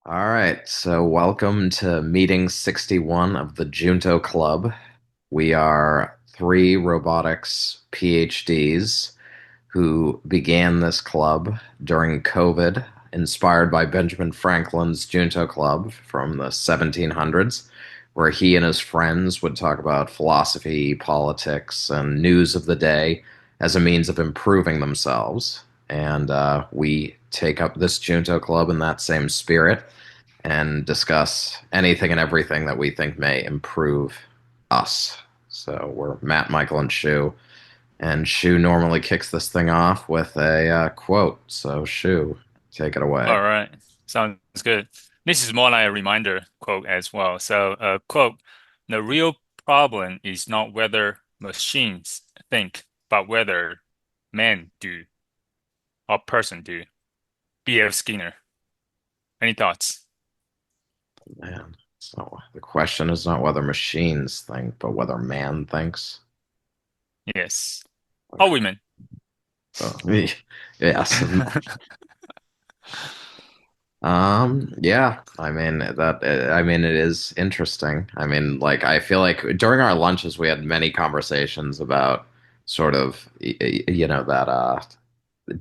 All right, so welcome to meeting 61 of the Junto Club. We are three robotics PhDs who began this club during COVID, inspired by Benjamin Franklin's Junto Club from the 1700s, where he and his friends would talk about philosophy, politics, and news of the day as a means of improving themselves. And we take up this Junto Club in that same spirit and discuss anything and everything that we think may improve us. So we're Matt, Michael, and Shu. And Shu normally kicks this thing off with a quote. So, Shu, take it away. All right. Sounds good. This is more like a reminder quote as well. So, quote, the real problem is not whether machines think, but whether men do or person do. B.F. Skinner. Any thoughts? Man, so the question is not whether machines think, but whether man thinks. Yes. Or women. So, yes. Yeah, I mean, it is interesting. I mean, like, I feel like during our lunches, we had many conversations about sort of, that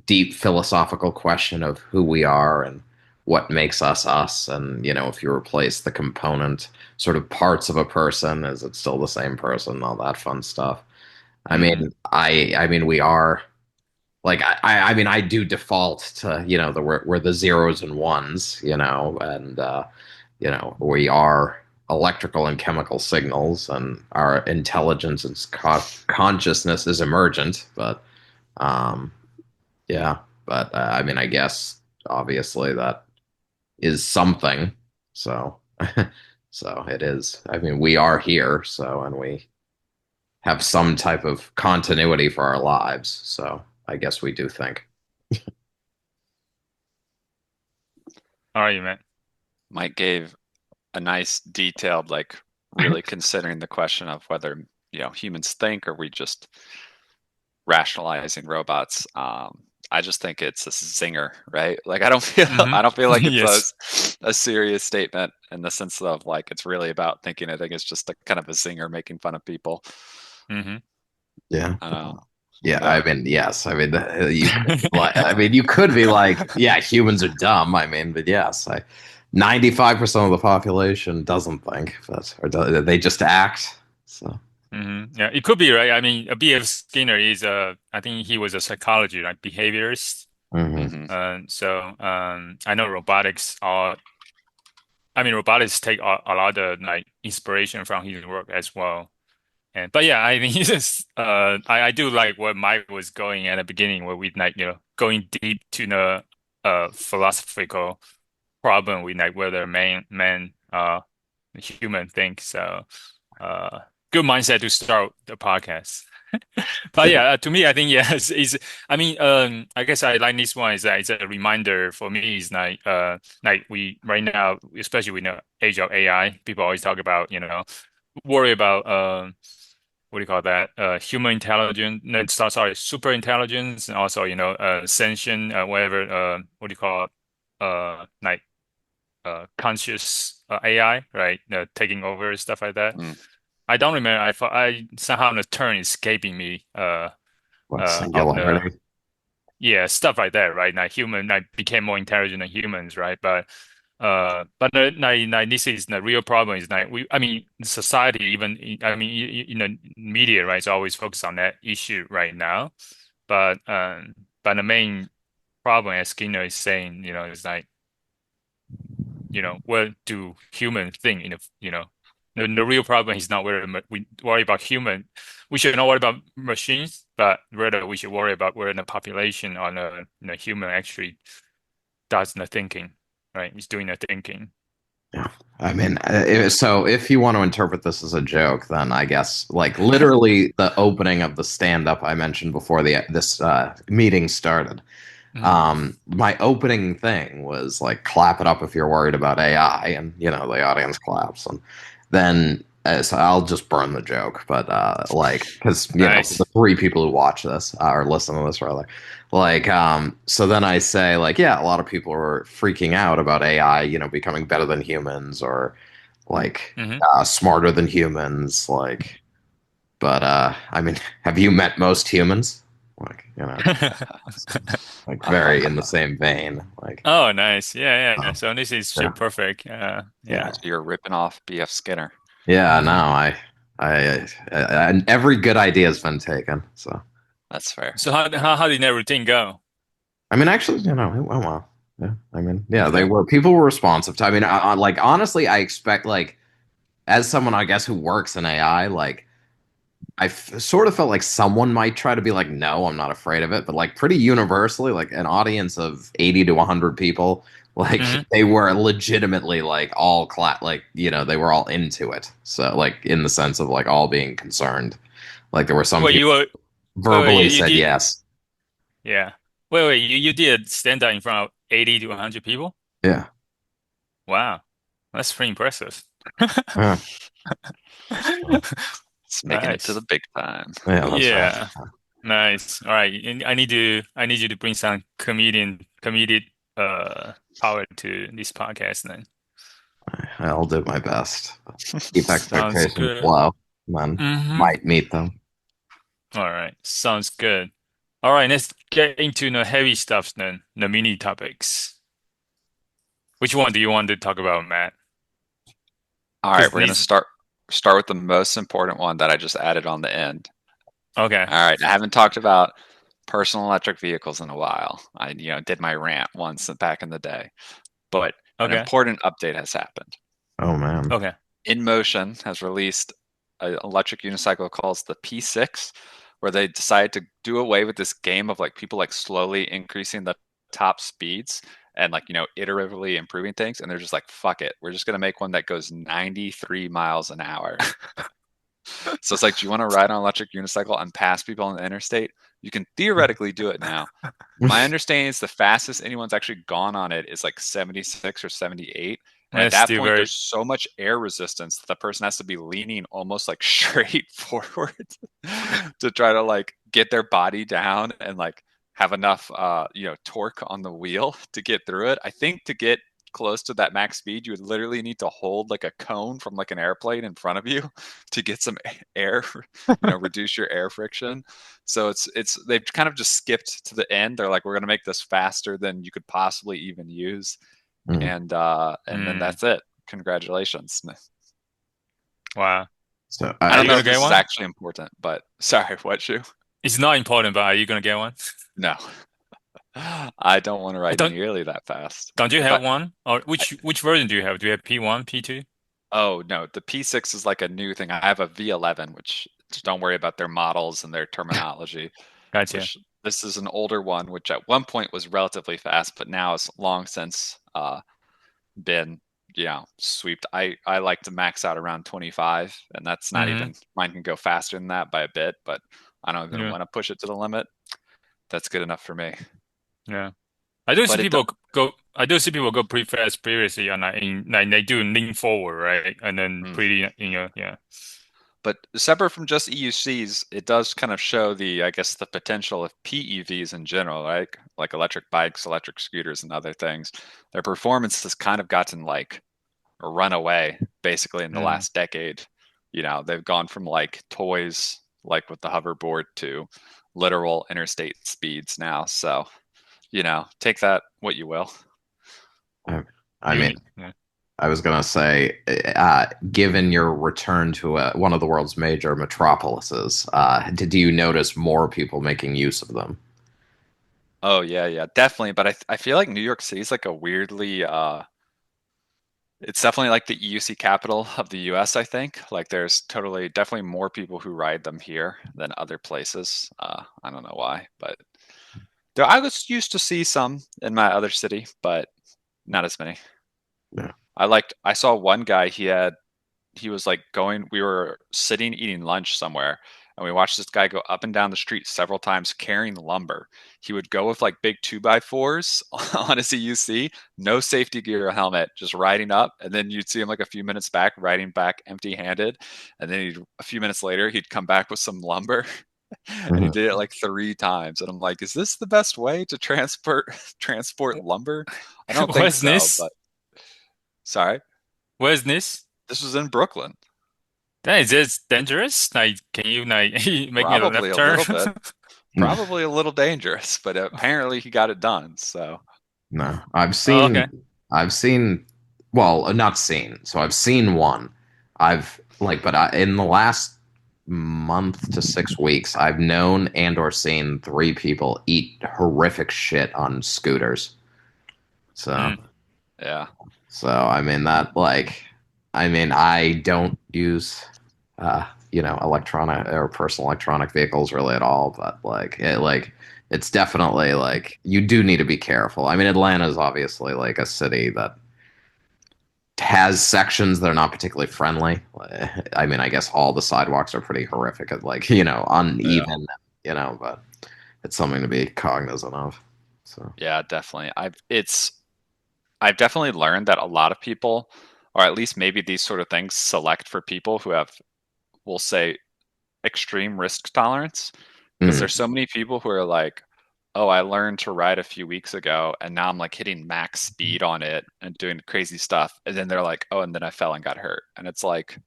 deep philosophical question of who we are and what makes us us. And, if you replace the component sort of parts of a person, is it still the same person? All that fun stuff. Hmm. I mean, we are like I mean I do default to we're the zeros and ones, and we are electrical and chemical signals, and our intelligence and consciousness is emergent, but um yeah, but I mean, I guess obviously that is something. So so it is, I mean, we are here, so, and we have some type of continuity for our lives, so I guess we do think. All right, man. Mike gave a nice detailed, like really considering the question of whether, humans think or we just rationalizing robots. I just think it's a zinger, right? Like I don't feel Hmm. I don't feel like it's Yes. a serious statement in the sense of like it's really about thinking. I think it's just a kind of a zinger making fun of people. Hmm. Yeah. I don't know. Yeah, I Yeah. mean, yes. I mean, you could like, I mean, you could be like, yeah, humans are dumb. I mean, but yes, 95% of the population doesn't think, but they just act. So, Yeah, it could be, right? I mean, B.F. Skinner is I think he was a psychologist, like behaviorist. hmm Hmm. I know robotics take a lot of like inspiration from his work as well. And but yeah, I mean, he's just I do like where Mike was going at the beginning, where we like going deep to the philosophical problem with like whether man human think. So uh, good mindset to start the podcast. But yeah, yeah, to me, I think yes, is I mean, I guess I like this one is that it's a reminder for me. Is like we right now, especially with the age of AI, people always talk about worry about what do you call that? Human intelligence, no, sorry, super intelligence, and also sentient, whatever, what do you call it? Like conscious AI, right? Taking over stuff like that. Mm. I don't remember. I thought I somehow the term is escaping me. what Of the singularity? yeah stuff like that, right? Like human, like became more intelligent than humans, right? But like this is the real problem is like I mean, society even I mean, media, right? Is always focused on that issue right now, but the main problem, as Skinner is saying, is like what do humans think? The real problem is not whether we worry about human. We should not worry about machines, but rather we should worry about whether the population or the human actually does the thinking, right? Is doing the thinking. Yeah. I mean, so if you want to interpret this as a joke, then I guess like literally the opening of the stand up I mentioned before the this meeting started. Mhm. My opening thing was like, clap it up if you're worried about AI, and the audience claps. And then so I'll just burn the joke, but like, because for the Nice. three people who watch this or listen to this rather, like, so then I say like, yeah, a lot of people are freaking out about AI, becoming better than humans or like Hmm. smarter than humans, like, but I mean, have you met most humans? Like, so, like very in the same vein, like, Oh, nice. Yeah, yeah. uh, So this is yeah, perfect. yeah. Yeah. So you're ripping off BF Skinner. Yeah, no, Hmm. and every good idea has been taken. So, That's fair. So how did that routine go? I mean, actually, it went well. Yeah, I mean, yeah, Okay. people were responsive to. I mean, like honestly, I expect like as someone I guess who works in AI, like sort of felt like someone might try to be like, no, I'm not afraid of it, but like pretty universally, like an audience of 80 to 100 people, like Hmm. they were legitimately like like they were all into it. So like in the sense of like all being concerned. Like there were some Well, people you were wait, verbally you said did yes. yeah. Wait, you did stand up in front of 80 to 100 people? Yeah. Wow. That's pretty impressive. Yeah. So, It's making it to the Nice. big time. yeah, that's right. Yeah. Nice. All right. And I need you to bring some comedic power to this podcast then. I'll do my best. Keep Sounds expectations good. low, and then Mm-hmm. might meet them. All right. Sounds good. All right, let's get into the heavy stuff then, the mini topics. Which one do you want to talk about, Matt? All right, Because we're gonna these start with the most important one that I just added on the end. okay. All right, I haven't talked about personal electric vehicles in a while. I, did my rant once back in the day, but an Okay. important update has happened. Oh man. Okay. InMotion has released an electric unicycle called the P6, where they decided to do away with this game of like people like slowly increasing the top speeds and like iteratively improving things, and they're just like, fuck it, we're just gonna make one that goes 93 miles an hour. So it's like, do you want to ride on an electric unicycle and pass people on the interstate? You can theoretically do it now. My understanding is the fastest anyone's actually gone on it is like 76 or 78. And at That's that still point, very there's so much air resistance that the person has to be leaning almost like straight forward to try to like get their body down and like have enough torque on the wheel to get through it. I think to get close to that max speed, you would literally need to hold like a cone from like an airplane in front of you to get some air, reduce your air friction. So it's they've kind of just skipped to the end. They're like, we're gonna make this faster than you could possibly even use, Mm. and then mm, that's it. Congratulations. wow. So I Are don't you know gonna if get this is one? actually important, but sorry, what you? It's not important, but are you gonna get one? No, I don't want to I ride nearly that fast. don't you If have one? Or I which version do you have? Do you have P1, P2? oh no, the P6 is like a new thing. I have a V11, which just don't worry about their models and their terminology. Gotcha. Which this is an older one, which at one point was relatively fast, but now has long since been, swept. I like to max out around 25, and that's not Mm-hmm. even mine can go faster than that by a bit, but I don't even Yeah. want to push it to the limit. That's good enough for me. Yeah. I do see But people go. I do see people go pretty fast previously, and like they do lean forward, right, and then mm, pretty, yeah. but separate from just EUCs, it does kind of show the, I guess, the potential of PEVs in general, right? Like electric bikes, electric scooters, and other things. Their performance has kind of gotten like a runaway basically in the Mm. last decade. They've gone from like toys, like with the hoverboard, to literal interstate speeds now. So, take that what you will. I, I You mean, need, yeah. I was gonna say, given your return to one of the world's major metropolises, did you notice more people making use of them? Oh yeah, yeah, definitely. But I feel like New York City is like a weirdly it's definitely like the EUC capital of the US, I think. Like there's definitely more people who ride them here than other places. I don't know why, but there I was used to see some in my other city, but not as many. Yeah. I saw one guy, he was like we were sitting eating lunch somewhere, and we watched this guy go up and down the street several times carrying lumber. He would go with like big 2x4s on his EUC, no safety gear or helmet, just riding up, and then you'd see him like a few minutes back, riding back empty-handed, and then a few minutes later he'd come back with some lumber. And he Mhm. did it like 3 times, and I'm like, is this the best way to transport lumber? I don't think Where's so, this? but sorry. Where's this? This was in Brooklyn. That is this dangerous? Like, can you like make me a Probably left a turn? little bit. Probably a little dangerous, but apparently he got it done. So No, Oh, okay. I've seen, well, not seen. So I've seen one. In the last month to 6 weeks, I've known and or seen three people eat horrific shit on scooters. So, Mm. yeah, I mean I don't use, electronic or personal electronic vehicles really at all, but it's definitely like you do need to be careful. I mean, Atlanta is obviously like a city that has sections that are not particularly friendly. I mean, I guess all the sidewalks are pretty horrific, yeah, uneven, but it's something to be cognizant of. So, yeah, definitely. I've definitely learned that a lot of people, or at least maybe these sort of things, select for people who have, we'll say, extreme risk tolerance. Because mm, there's so many people who are like, oh, I learned to ride a few weeks ago, and now I'm like hitting max speed on it and doing crazy stuff. And then they're like, oh, and then I fell and got hurt. And it's like,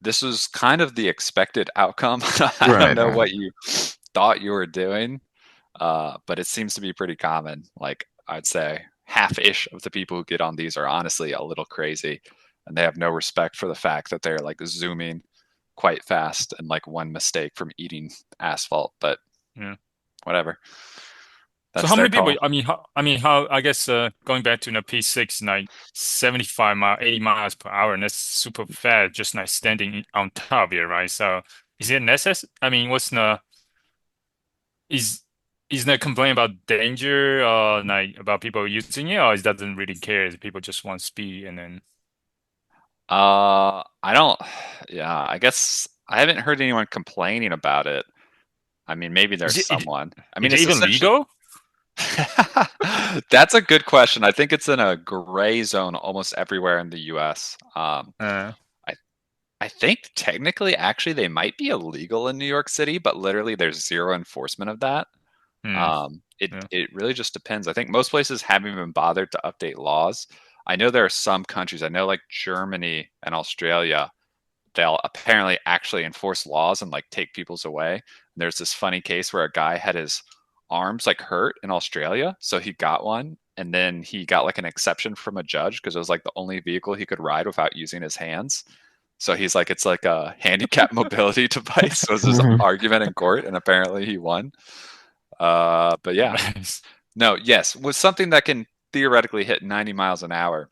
this was kind of the expected outcome. I don't right, know right. what you thought you were doing, but it seems to be pretty common. Like I'd say half-ish of the people who get on these are honestly a little crazy, and they have no respect for the fact that they're like zooming quite fast and like one mistake from eating asphalt. But Yeah. whatever, So that's how their many people? call. How? I guess going back to the P6, like 75 mile, 80 miles per hour, and that's super fast, just like standing on top of it, right? So is it necessary? I mean, what's the is is there complaint about danger or like about people using it, or it doesn't really care? People just want speed, and then I don't. Yeah, I guess I haven't heard anyone complaining about it. I mean, maybe is there's someone. I mean, it it's even essentially. legal? That's a good question. I think it's in a gray zone almost everywhere in the US. Uh, I I think technically, actually, they might be illegal in New York City, but literally there's zero enforcement of that. hmm, It yeah, it really just depends. I think most places haven't even bothered to update laws. I know there are some countries. I know like Germany and Australia, they'll apparently actually enforce laws and like take people's away. And there's this funny case where a guy had his arms like hurt in Australia, so he got one, and then he got like an exception from a judge because it was like the only vehicle he could ride without using his hands. So he's like, it's like a handicap mobility device. So it was this Mhm. argument in court, and apparently he won. But yeah, nice. no, yes, with something that can theoretically hit 90 miles an hour,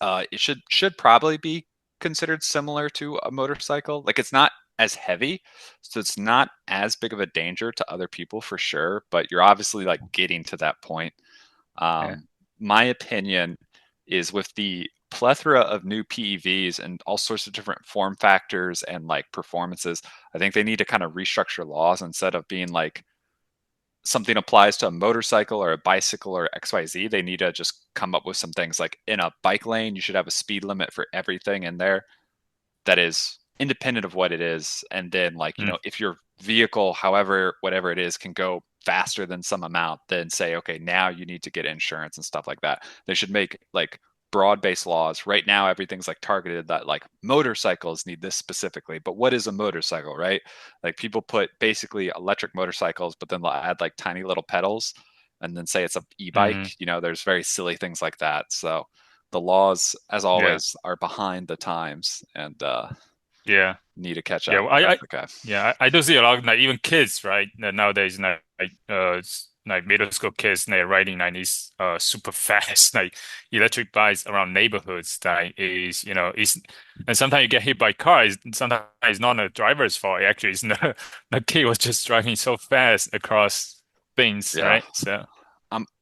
it should probably be considered similar to a motorcycle. Like it's not as heavy, so it's not as big of a danger to other people for sure. But you're obviously like getting to that point. Yeah. My opinion is with the plethora of new PEVs and all sorts of different form factors and like performances, I think they need to kind of restructure laws instead of being like something applies to a motorcycle or a bicycle or XYZ. They need to just come up with some things like in a bike lane, you should have a speed limit for everything in there that is independent of what it is. And then, like, Mm, if your vehicle, however, whatever it is, can go faster than some amount, then say, okay, now you need to get insurance and stuff like that. They should make like broad based laws. Right now, everything's like targeted that like motorcycles need this specifically. But what is a motorcycle, right? Like people put basically electric motorcycles, but then they'll add like tiny little pedals and then say it's a mm, e-bike. There's very silly things like that. So the laws, as yeah. always, are behind the times and Yeah. need to catch Yeah, up, well, but that's okay. I do see a lot of like even kids, right? Nowadays, like middle school kids, they're riding like these super fast like electric bikes around neighborhoods. That is, is and sometimes you get hit by cars. Sometimes it's not the driver's fault. Actually, it's the kid was just driving so fast across things, Yeah. right? So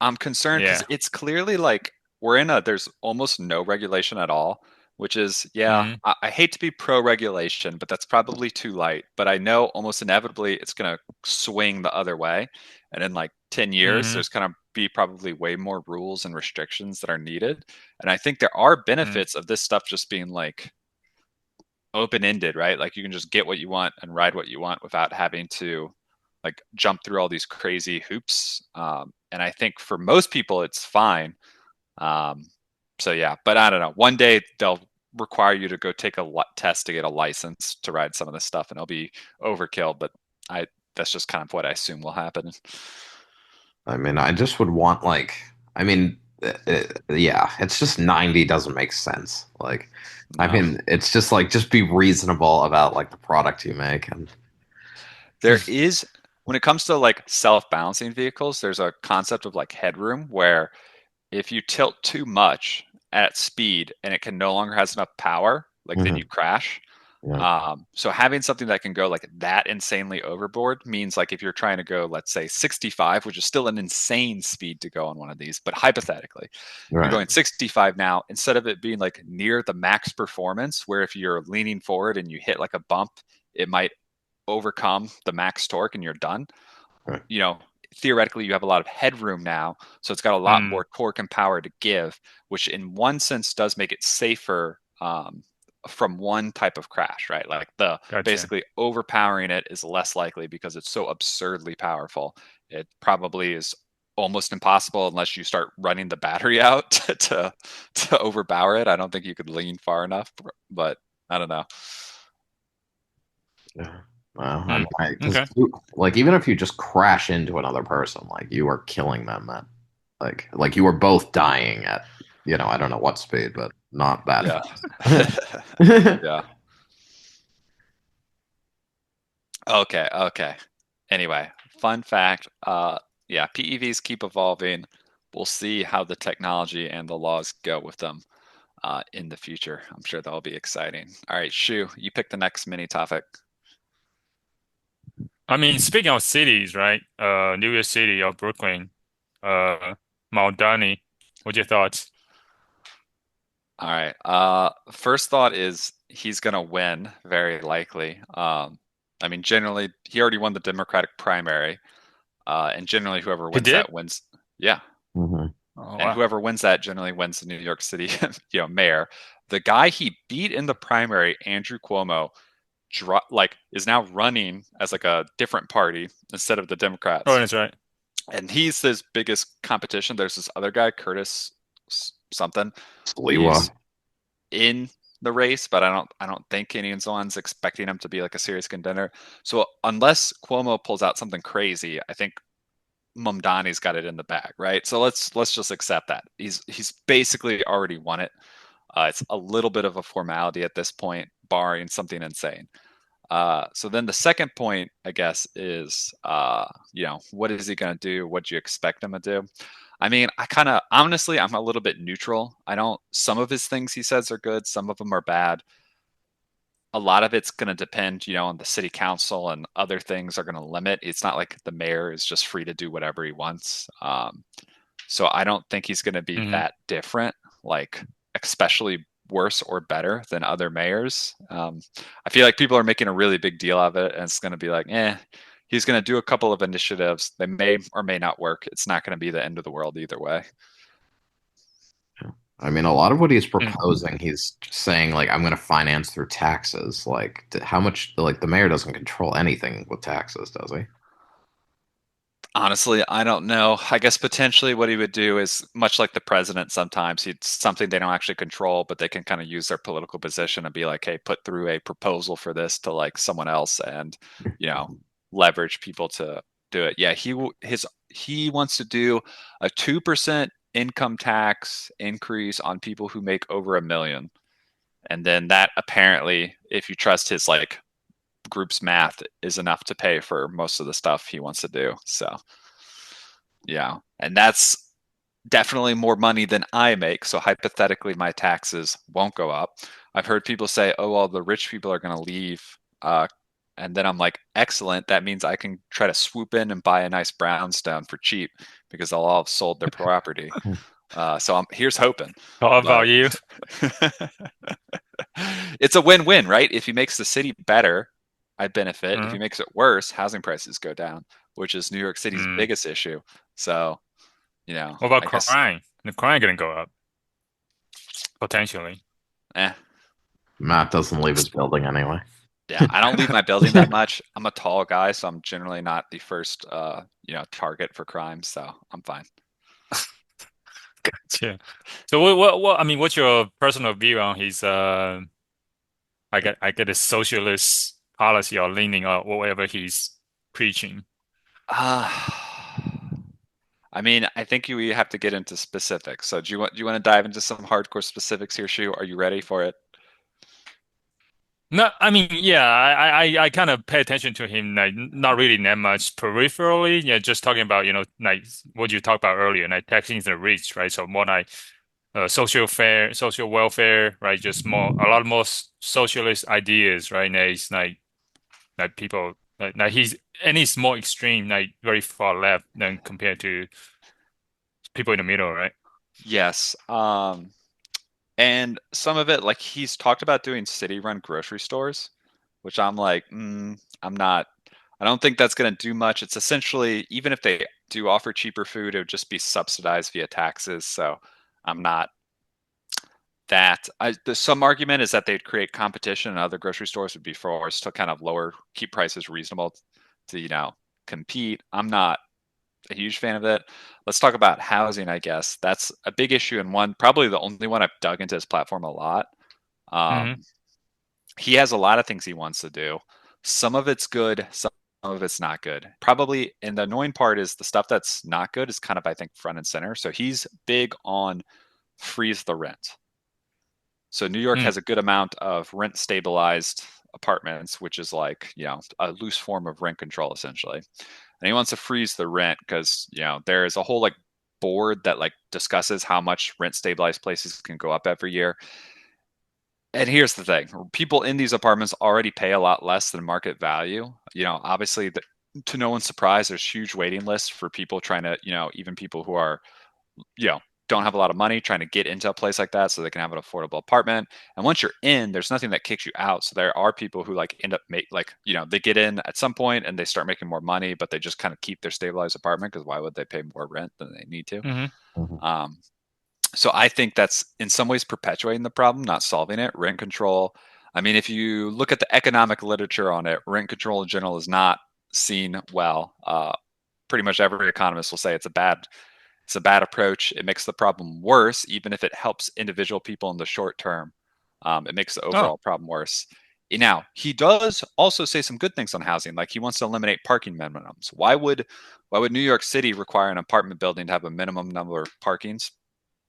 I'm concerned because yeah, it's clearly like there's almost no regulation at all. which is, yeah, Mm-hmm. I hate to be pro-regulation, but that's probably too light. But I know almost inevitably it's going to swing the other way. And in like 10 years, Mm-hmm. there's going to be probably way more rules and restrictions that are needed. And I think there are Mm-hmm. benefits of this stuff just being like open-ended, right? Like you can just get what you want and ride what you want without having to like jump through all these crazy hoops. And I think for most people, it's fine. Um, so yeah, but I don't know. One day they'll require you to go take a test to get a license to ride some of this stuff, and it'll be overkill. But I that's just kind of what I assume will happen. I mean, I just would want like, I mean, yeah, it's just 90 doesn't make sense. Like, I No, mean, it's just like just be reasonable about like the product you make and there is when it comes to like self-balancing vehicles, there's a concept of like headroom where if you tilt too much at speed and it can no longer has enough power, like then you Mhm. crash. Yeah, So having something that can go like that insanely overboard means like if you're trying to go, let's say 65, which is still an insane speed to go on one of these, but hypothetically, you're right, going 65 now, instead of it being like near the max performance, where if you're leaning forward and you hit like a bump, it might overcome the max torque and you're done. right. You know, theoretically you have a lot of headroom now, so it's got a lot Mm, more torque and power to give, which in one sense does make it safer from one type of crash, right? Like the gotcha. basically overpowering it is less likely because it's so absurdly powerful. It probably is almost impossible unless you start running the battery out to overpower it. I don't think you could lean far enough, but I don't know. Yeah. Well, I Mm, mean, because okay. like even if you just crash into another person, like you are killing them at like you are both dying at, I don't know what speed, but not that Yeah. fast. Yeah. Okay, okay. Anyway, fun fact. Yeah, PEVs keep evolving. We'll see how the technology and the laws go with them in the future. I'm sure that'll be exciting. All right, Shu, you pick the next mini topic. I mean, speaking of cities, right? New York City or Brooklyn, Mount Donny. What's your thoughts? All right. First thought is he's gonna win, very likely. I mean, generally, he already won the Democratic primary, and generally, whoever He wins did? that wins. Yeah, Hmm. Oh, and wow. whoever wins that generally wins the New York City, mayor. The guy he beat in the primary, Andrew Cuomo, is now running as like a different party instead of the Oh, Democrats, that's right. and he's his biggest competition. There's this other guy, Curtis something. Sliwa. He's in the race, but I don't think anyone's expecting him to be like a serious contender. So unless Cuomo pulls out something crazy, I think Mamdani's got it in the bag, right? So let's just accept that he's basically already won it. It's a little bit of a formality at this point, barring something insane. So then the second point, I guess, is what is he going to do? What do you expect him to do? I mean, I kind of honestly, I'm a little bit neutral. I don't. Some of his things he says are good. Some of them are bad. A lot of it's going to depend, on the city council and other things are going to limit. It's not like the mayor is just free to do whatever he wants. So I don't think he's going to be Hmm. that different, like especially worse or better than other mayors. I feel like people are making a really big deal of it, and it's going to be like, he's going to do a couple of initiatives. They may or may not work. It's not going to be the end of the world either way. I mean, a lot of what he's Mm. proposing, he's saying like, I'm going to finance through taxes. Like, how much? Like, the mayor doesn't control anything with taxes, does he? Honestly, I don't know. I guess potentially what he would do is much like the president sometimes, he'd something they don't actually control, but they can kind of use their political position and be like, hey, put through a proposal for this to like someone else and, you know, leverage people to do it. Yeah, he wants to do a 2% income tax increase on people who make over 1 million. And then that apparently, if you trust his like group's math, is enough to pay for most of the stuff he wants to do. So yeah. And that's definitely more money than I make. So hypothetically, my taxes won't go up. I've heard people say, oh, well, the rich people are going to leave. And then I'm like, excellent. That means I can try to swoop in and buy a nice brownstone for cheap because they'll all have sold their property. So here's hoping. How about But you? it's a win-win, right? If he makes the city better, I benefit. If he Mhm. makes it worse, housing prices go down, which is New York City's Mm. biggest issue. So, What about I guess, crime? The crime gonna go up potentially. eh. Matt doesn't leave his building anyway. Yeah, I don't leave my building that much. I'm a tall guy, so I'm generally not the first, target for crime. So I'm fine. Yeah. So I mean, what's your personal view on his I get a socialist policy or leaning or whatever he's preaching? Uh, I mean, I think we have to get into specifics. So do you want to dive into some hardcore specifics here, Shu? Are you ready for it? No, I mean, yeah, I kind of pay attention to him, like not really that much peripherally. Yeah, just talking about, like what you talked about earlier, like taxing the rich, right? So more like social welfare, right? Just a lot more socialist ideas, right? And it's like people, like he's more extreme, like very far left than compared to people in the middle, right? Yes. And some of it, like he's talked about doing city-run grocery stores, which I'm like, I'm not. I don't think that's going to do much. It's essentially, even if they do offer cheaper food, it would just be subsidized via taxes. So I'm not that. Some argument is that they'd create competition, and other grocery stores would be forced to kind of keep prices reasonable to compete. I'm not a huge fan of it. Let's talk about housing, I guess. That's a big issue and one, probably the only one I've dug into his platform a lot. Hmm. Um, he has a lot of things he wants to do. Some of it's good, some of it's not good. Probably, and the annoying part is the stuff that's not good is kind of, I think, front and center. So he's big on freeze the rent. So New York Mm. has a good amount of rent stabilized apartments, which is like, a loose form of rent control essentially. And he wants to freeze the rent because, there is a whole like board that like discusses how much rent stabilized places can go up every year. And here's the thing, people in these apartments already pay a lot less than market value. Obviously, to no one's surprise, there's huge waiting lists for people trying to, even people who are you know don't have a lot of money trying to get into a place like that so they can have an affordable apartment. And once you're in, there's nothing that kicks you out. So there are people who like end up they get in at some point and they start making more money, but they just kind of keep their stabilized apartment because why would they pay more rent than they need to? Hmm. Mhm. Um, so I think that's in some ways perpetuating the problem, not solving it. Rent control, I mean, if you look at the economic literature on it, rent control in general is not seen well. Pretty much every economist will say it's a bad approach. It makes the problem worse, even if it helps individual people in the short term. It makes the Oh, overall problem worse. Now, he does also say some good things on housing, like he wants to eliminate parking minimums. Why would New York City require an apartment building to have a minimum number of parking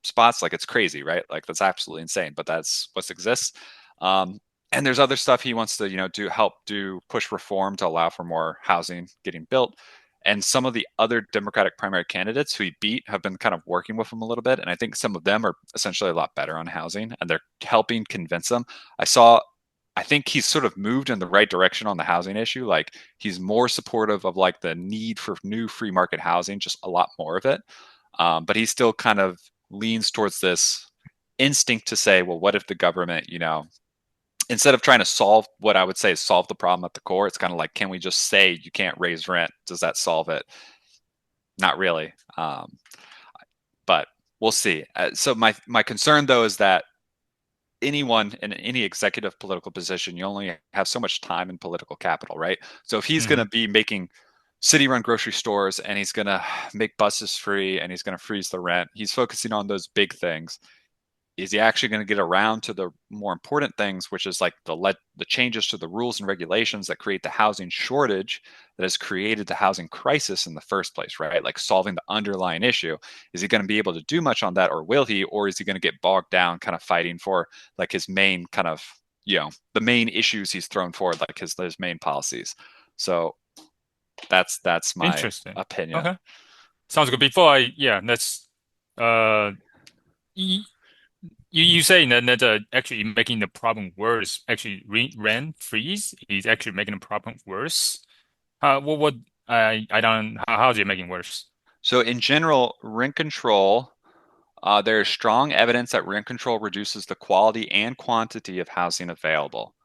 spots? Like it's crazy, right? Like that's absolutely insane, but that's what exists. Um, and there's other stuff he wants to, do push reform to allow for more housing getting built. And some of the other Democratic primary candidates who he beat have been kind of working with him a little bit. And I think some of them are essentially a lot better on housing and they're helping convince them. I think he's sort of moved in the right direction on the housing issue. Like he's more supportive of like the need for new free market housing, just a lot more of it. But he still kind of leans towards this instinct to say, well, what if the government, instead of trying to solve what I would say is solve the problem at the core, it's kind of like, can we just say you can't raise rent? Does that solve it? Not really. But we'll see. So my concern though is that anyone in any executive political position, you only have so much time and political capital, right? So if he's going hmm. to be making city-run grocery stores and he's going to make buses free and he's going to freeze the rent, he's focusing on those big things. Is he actually going to get around to the more important things, which is like the changes to the rules and regulations that create the housing shortage that has created the housing crisis in the first place, right? Like solving the underlying issue. Is he going to be able to do much on that, or will he, or is he going to get bogged down kind of fighting for like his main kind of, the main issues he's thrown forward, like his main policies. So that's my Interesting. opinion. Okay, sounds good. Yeah, that's uh, y you saying that actually making the problem worse. Actually, re rent freeze is actually making the problem worse. What I don't. How is it making worse? So in general, rent control. There is strong evidence that rent control reduces the quality and quantity of housing available.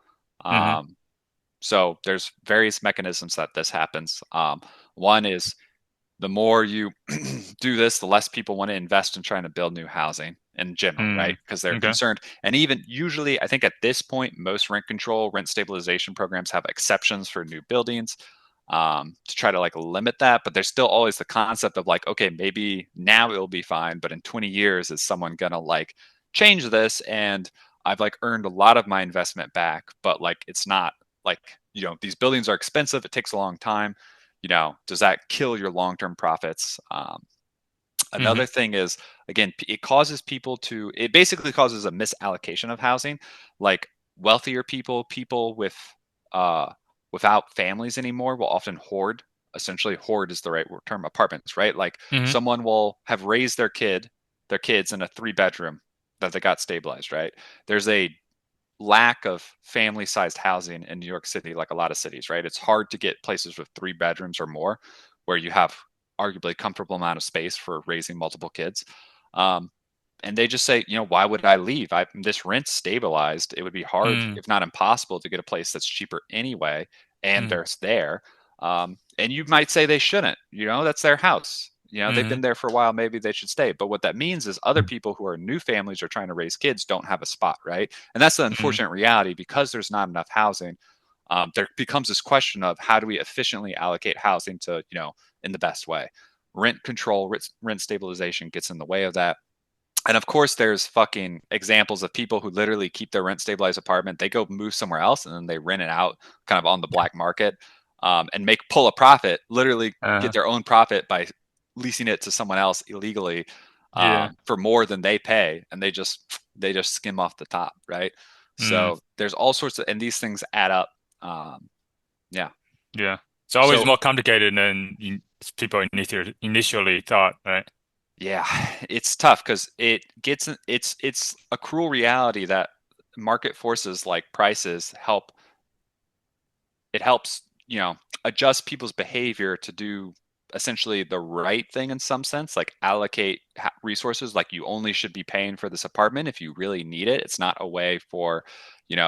Hmm. Um, so there's various mechanisms that this happens. One is the more you do this, the less people want to invest in trying to build new housing in general, Mm. right? Because they're Okay. concerned. And even usually, I think at this point, most rent control, rent stabilization programs have exceptions for new buildings to try to like limit that. But there's still always the concept of like, okay, maybe now it will be fine, but in 20 years, is someone gonna like change this? And I've like earned a lot of my investment back, but like it's not like, these buildings are expensive. It takes a long time. Does that kill your long-term profits? Hmm. Another thing is, again, it basically causes a misallocation of housing. Like wealthier people, people uh, without families anymore will often hoard. Essentially, hoard is the right term, apartments, right? Like Hmm. someone will have raised their kids in a three-bedroom that they got stabilized, right? There's a lack of family sized housing in New York City, like a lot of cities, right? It's hard to get places with three bedrooms or more where you have arguably comfortable amount of space for raising multiple kids. Um, and they just say, why would I leave? This rent's stabilized. It would be hard, Mm. if not impossible, to get a place that's cheaper anyway, and Mm. there's there. And you might say they shouldn't. That's their house. They've Hmm. been there for a while. Maybe they should stay. But what that means is other people who are new families or trying to raise kids don't have a spot, right? And that's the Mm. unfortunate reality because there's not enough housing. There becomes this question of how do we efficiently allocate housing to, in the best way. Rent control, rent stabilization gets in the way of that. And of course, there's fucking examples of people who literally keep their rent stabilized apartment. They go move somewhere else and then they rent it out kind of on the black market and pull a profit, literally get Uh, their own profit by leasing it to someone else illegally yeah. for more than they pay. And they just skim off the top. Right. Mm. So there's all sorts of, and these things add up. Um, yeah. Yeah. It's always So more complicated than initially thought, right? yeah, it's tough because it's a cruel reality that market forces like prices helps adjust people's behavior to do essentially the right thing in some sense, like allocate resources. Like you only should be paying for this apartment if you really need it. It's not a way for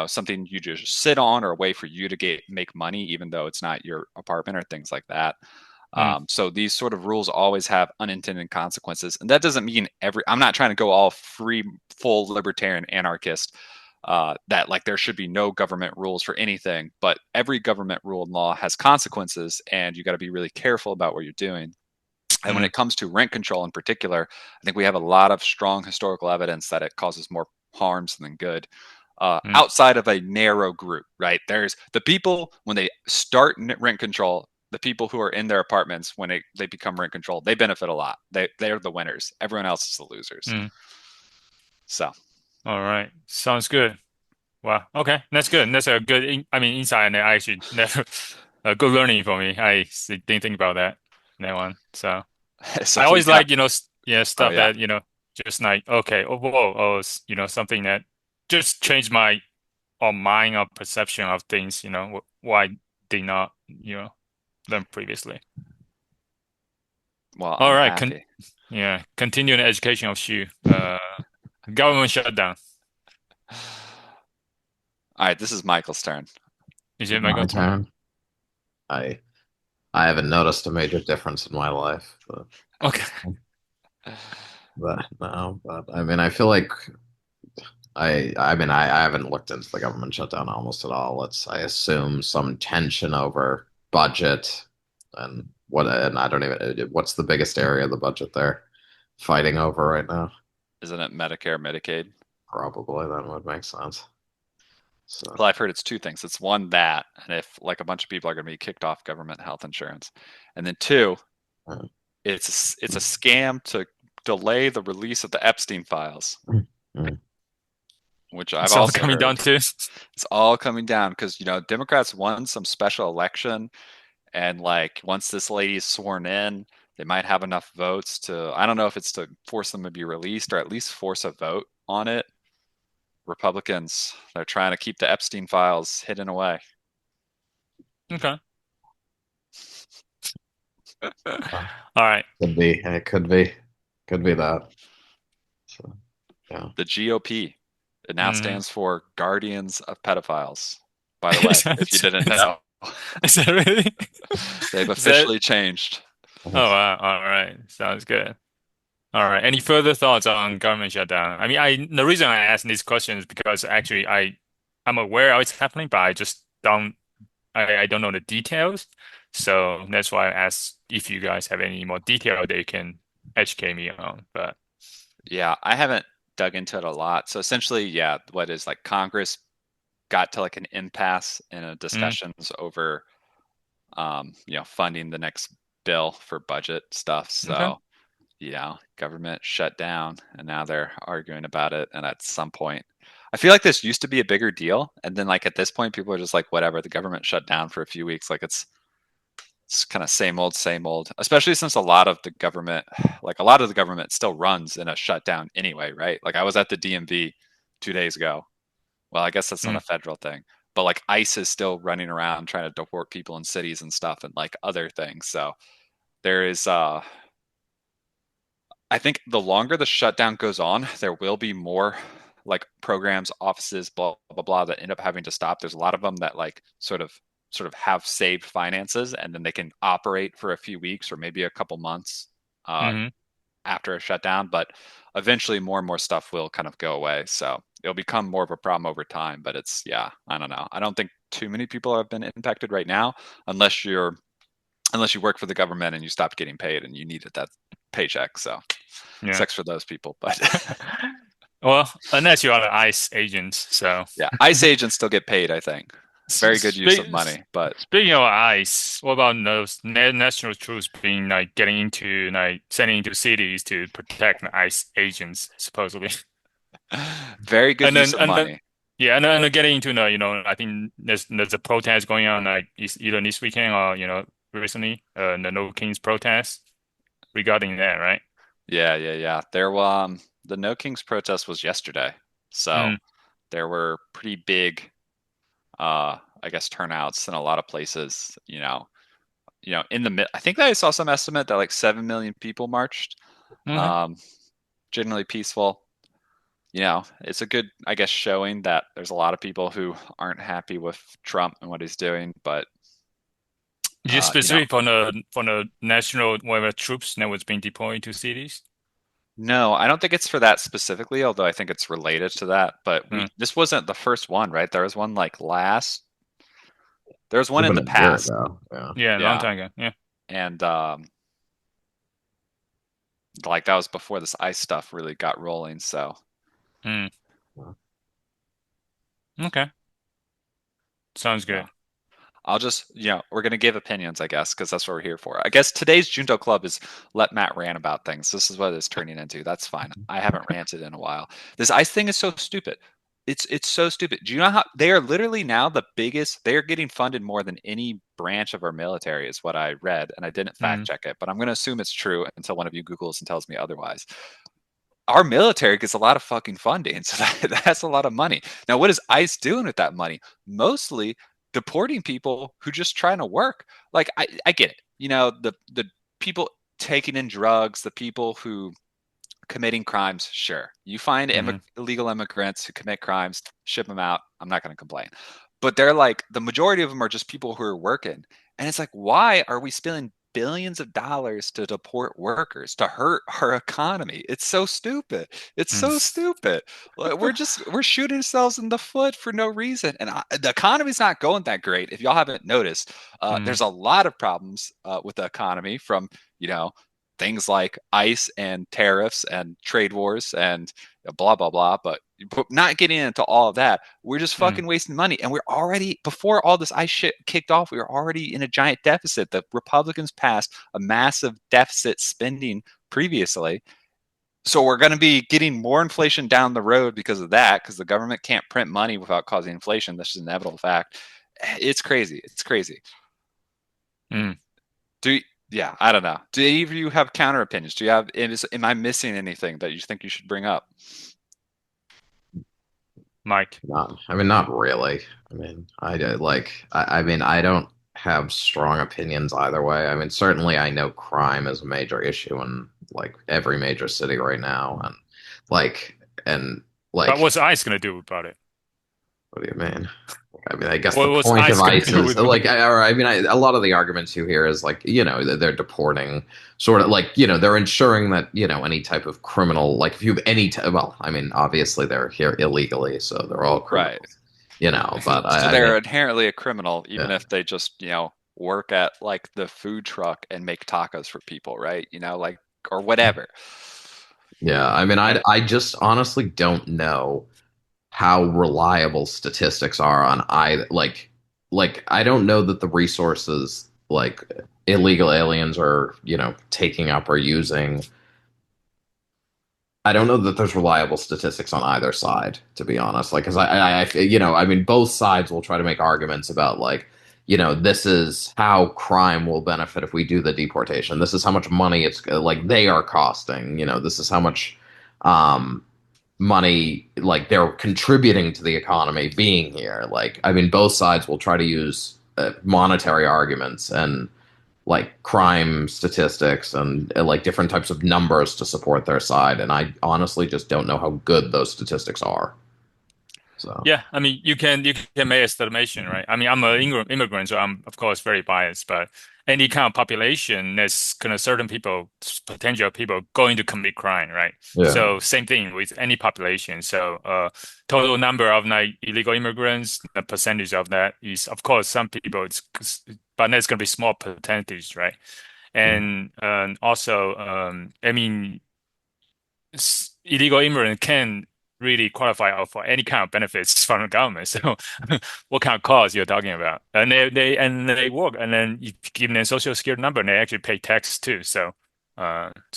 something you just sit on or a way for you to make money even though it's not your apartment or things like that. Mm. So these sort of rules always have unintended consequences, and that doesn't mean I'm not trying to go all free, full libertarian anarchist. That like there should be no government rules for anything, but every government rule and law has consequences, and you got to be really careful about what you're doing. And when Mm. it comes to rent control in particular, I think we have a lot of strong historical evidence that it causes more harms than good. Mm. Outside of a narrow group, right? There's the people when they start rent control, the people who are in their apartments when they become rent control, they benefit a lot. They're the winners. Everyone else is the losers. Mm. So All right. Sounds good. Wow. Okay. That's good. That's a good, insight. And I actually never, a good learning for me. Didn't think about that one. So so I we always got like, oh stuff yeah. that, just like, okay, oh, whoa, oh, something that just changed my or mind or perception of things, why did not, learn previously. Well, All I'm right. happy. Continuing education of Shu. Government shutdown. All right, this is Michael's turn. Is it My Michael? turn. I I haven't noticed a major difference in my life, Okay. but no. But I mean, I feel like I haven't looked into the government shutdown almost at all. I assume some tension over budget and I don't even what's the biggest area of the budget they're fighting over right now? Isn't it Medicare, Medicaid? Probably that would make sense. So Well, I've heard it's two things. It's one that, and if like a bunch of people are going to be kicked off government health insurance, and then two, uh, it's a scam to delay the release of the Epstein files, mm, which I've It's all also coming down heard. to. It's all coming down because Democrats won some special election, and like once this lady is sworn in, they might have enough votes to. I don't know if it's to force them to be released or at least force a vote on it. Republicans, they're trying to keep the Epstein files hidden away. Okay. uh, All right. could be that. Yeah. The GOP. It now Mm. stands for Guardians of Pedophiles. By the way, if you didn't Is, know, is that really? they've Is that? officially changed. Oh wow! All right, sounds good. All right. Any further thoughts on government shutdown? I mean, the reason I ask these questions is because actually I'm aware of it's happening, but I don't know the details. So that's why I asked if you guys have any more detail that you can educate me on. But Yeah, I haven't dug into it a lot. So essentially, yeah, what is like Congress got to like an impasse in a mm, discussions over funding the next bill for budget stuff. okay. So, government shut down and now they're arguing about it. And at some point, I feel like this used to be a bigger deal. And then like at this point, people are just like, whatever, the government shut down for a few weeks. Like it's kind of same old, especially since a lot of the government still runs in a shutdown anyway, right? Like I was at the DMV 2 days ago. Well, I guess that's not a Mm, federal thing, but like ICE is still running around trying to deport people in cities and stuff and like other things. So there is, I think the longer the shutdown goes on, there will be more like programs, offices, blah blah blah, that end up having to stop. There's a lot of them that like sort of have saved finances and then they can operate for a few weeks or maybe a couple months uh, hmm after a shutdown, but eventually more and more stuff will kind of go away. So it'll become more of a problem over time. But yeah, I don't know. I don't think too many people have been impacted right now, unless you work for the government and you stopped getting paid and you needed that paycheck. So yeah. sucks for those people. But Well, unless you are the ICE agents, so. yeah, ICE agents still get paid, I think. Very good use of Speak, money. But speaking of ICE, what about those national troops being like getting into like sending into cities to protect the ICE agents supposedly, very good and use then of and then money. yeah, and then getting into the I think there's a protest going on like either this weekend or recently the No Kings protest regarding that, right? Yeah, yeah, yeah. The No Kings protest was yesterday. So Mm, there were pretty big I guess turnouts in a lot of places, in the mid I think that I saw some estimate that like 7 million people marched. okay. Um Generally peaceful. It's a good, I guess, showing that there's a lot of people who aren't happy with Trump and what he's doing, but Just you know, specifically for the national whatever troops that was being deployed to cities. no, I don't think it's for that specifically, although I think it's related to that. But Mm, this wasn't the first one, right? There was one It's in been the a year past. ago. Yeah. yeah, a long Yeah. time ago. Yeah. And like that was before this ice stuff really got rolling. So Mm, Yeah. okay. Sounds yeah. good. I'll just, we're going to give opinions, I guess, because that's what we're here for. I guess today's Junto Club is let Matt rant about things. This is what it's turning into. That's fine. I haven't ranted in a while. This ice thing is so stupid. It's so stupid. Do you know how they are literally now the biggest? They are getting funded more than any branch of our military, is what I read, and I didn't fact Mm, check it, but I'm going to assume it's true until one of you Googles and tells me otherwise. Our military gets a lot of fucking funding, so that's a lot of money. Now, what is ICE doing with that money? Mostly deporting people who just trying to work. Like I get it. The people taking in drugs, the people who committing crimes, sure. You find mm, illegal immigrants who commit crimes, ship them out. I'm not going to complain. But they're like the majority of them are just people who are working. And it's like, why are we spending billions of dollars to deport workers to hurt our economy? It's so stupid. It's so mm, stupid. Like, we're shooting ourselves in the foot for no reason. And the economy's not going that great. If y'all haven't noticed, mm, there's a lot of problems with the economy from you know things like ICE and tariffs and trade wars and blah blah blah. But not getting into all of that, we're just mm, fucking wasting money. And we're already, before all this ICE shit kicked off, we were already in a giant deficit. The Republicans passed a massive deficit spending previously. So we're going to be getting more inflation down the road because of that, because the government can't print money without causing inflation. That's just an inevitable fact. It's crazy. It's crazy. mm. Do Yeah, I don't know. Do any of you have counter opinions? Do you have? Am I missing anything that you think you should bring up? Mike. Not really. I mean, I don't have strong opinions either way. I mean, certainly I know crime is a major issue in like every major city right now. And like, And But like, what's ICE gonna do about it? what do you mean? I mean, I guess the What's point of ICE gonna ICE do is with like, I mean, a lot of the arguments you hear is like, they're deporting, sort of like, they're ensuring that, any type of criminal, like if you have well, I mean, obviously they're here illegally, so they're all Right. criminals, but So I mean, they're inherently a criminal, even yeah, if they just, work at like the food truck and make tacos for people, right? Like, or whatever. yeah. I mean, Yeah. I just honestly don't know how reliable statistics are on either. Like I don't know that the resources like illegal aliens are, taking up or using. I don't know that there's reliable statistics on either side, to be honest. Like, because I mean, both sides will try to make arguments about like, this is how crime will benefit if we do the deportation. This is how much money it's like they are costing. This is how much um, money like they're contributing to the economy being here. Like, I mean, both sides will try to use monetary arguments and like crime statistics and like different types of numbers to support their side. And I honestly just don't know how good those statistics are. So, Yeah, I mean, you can make estimation, right? I mean, I'm an immigrant, so I'm of course very biased. But any kind of population, there's kind of certain people, potential people going to commit crime, right? yeah. So same thing with any population. So total number of like illegal immigrants, the percentage of that is, of course, some people, but that's going to be small percentage, right? And also, I mean, illegal immigrant can really qualify for any kind of benefits from the government. So, what kind of cause you're talking about? And they work, and then you give them a social security number, and they actually pay tax too. So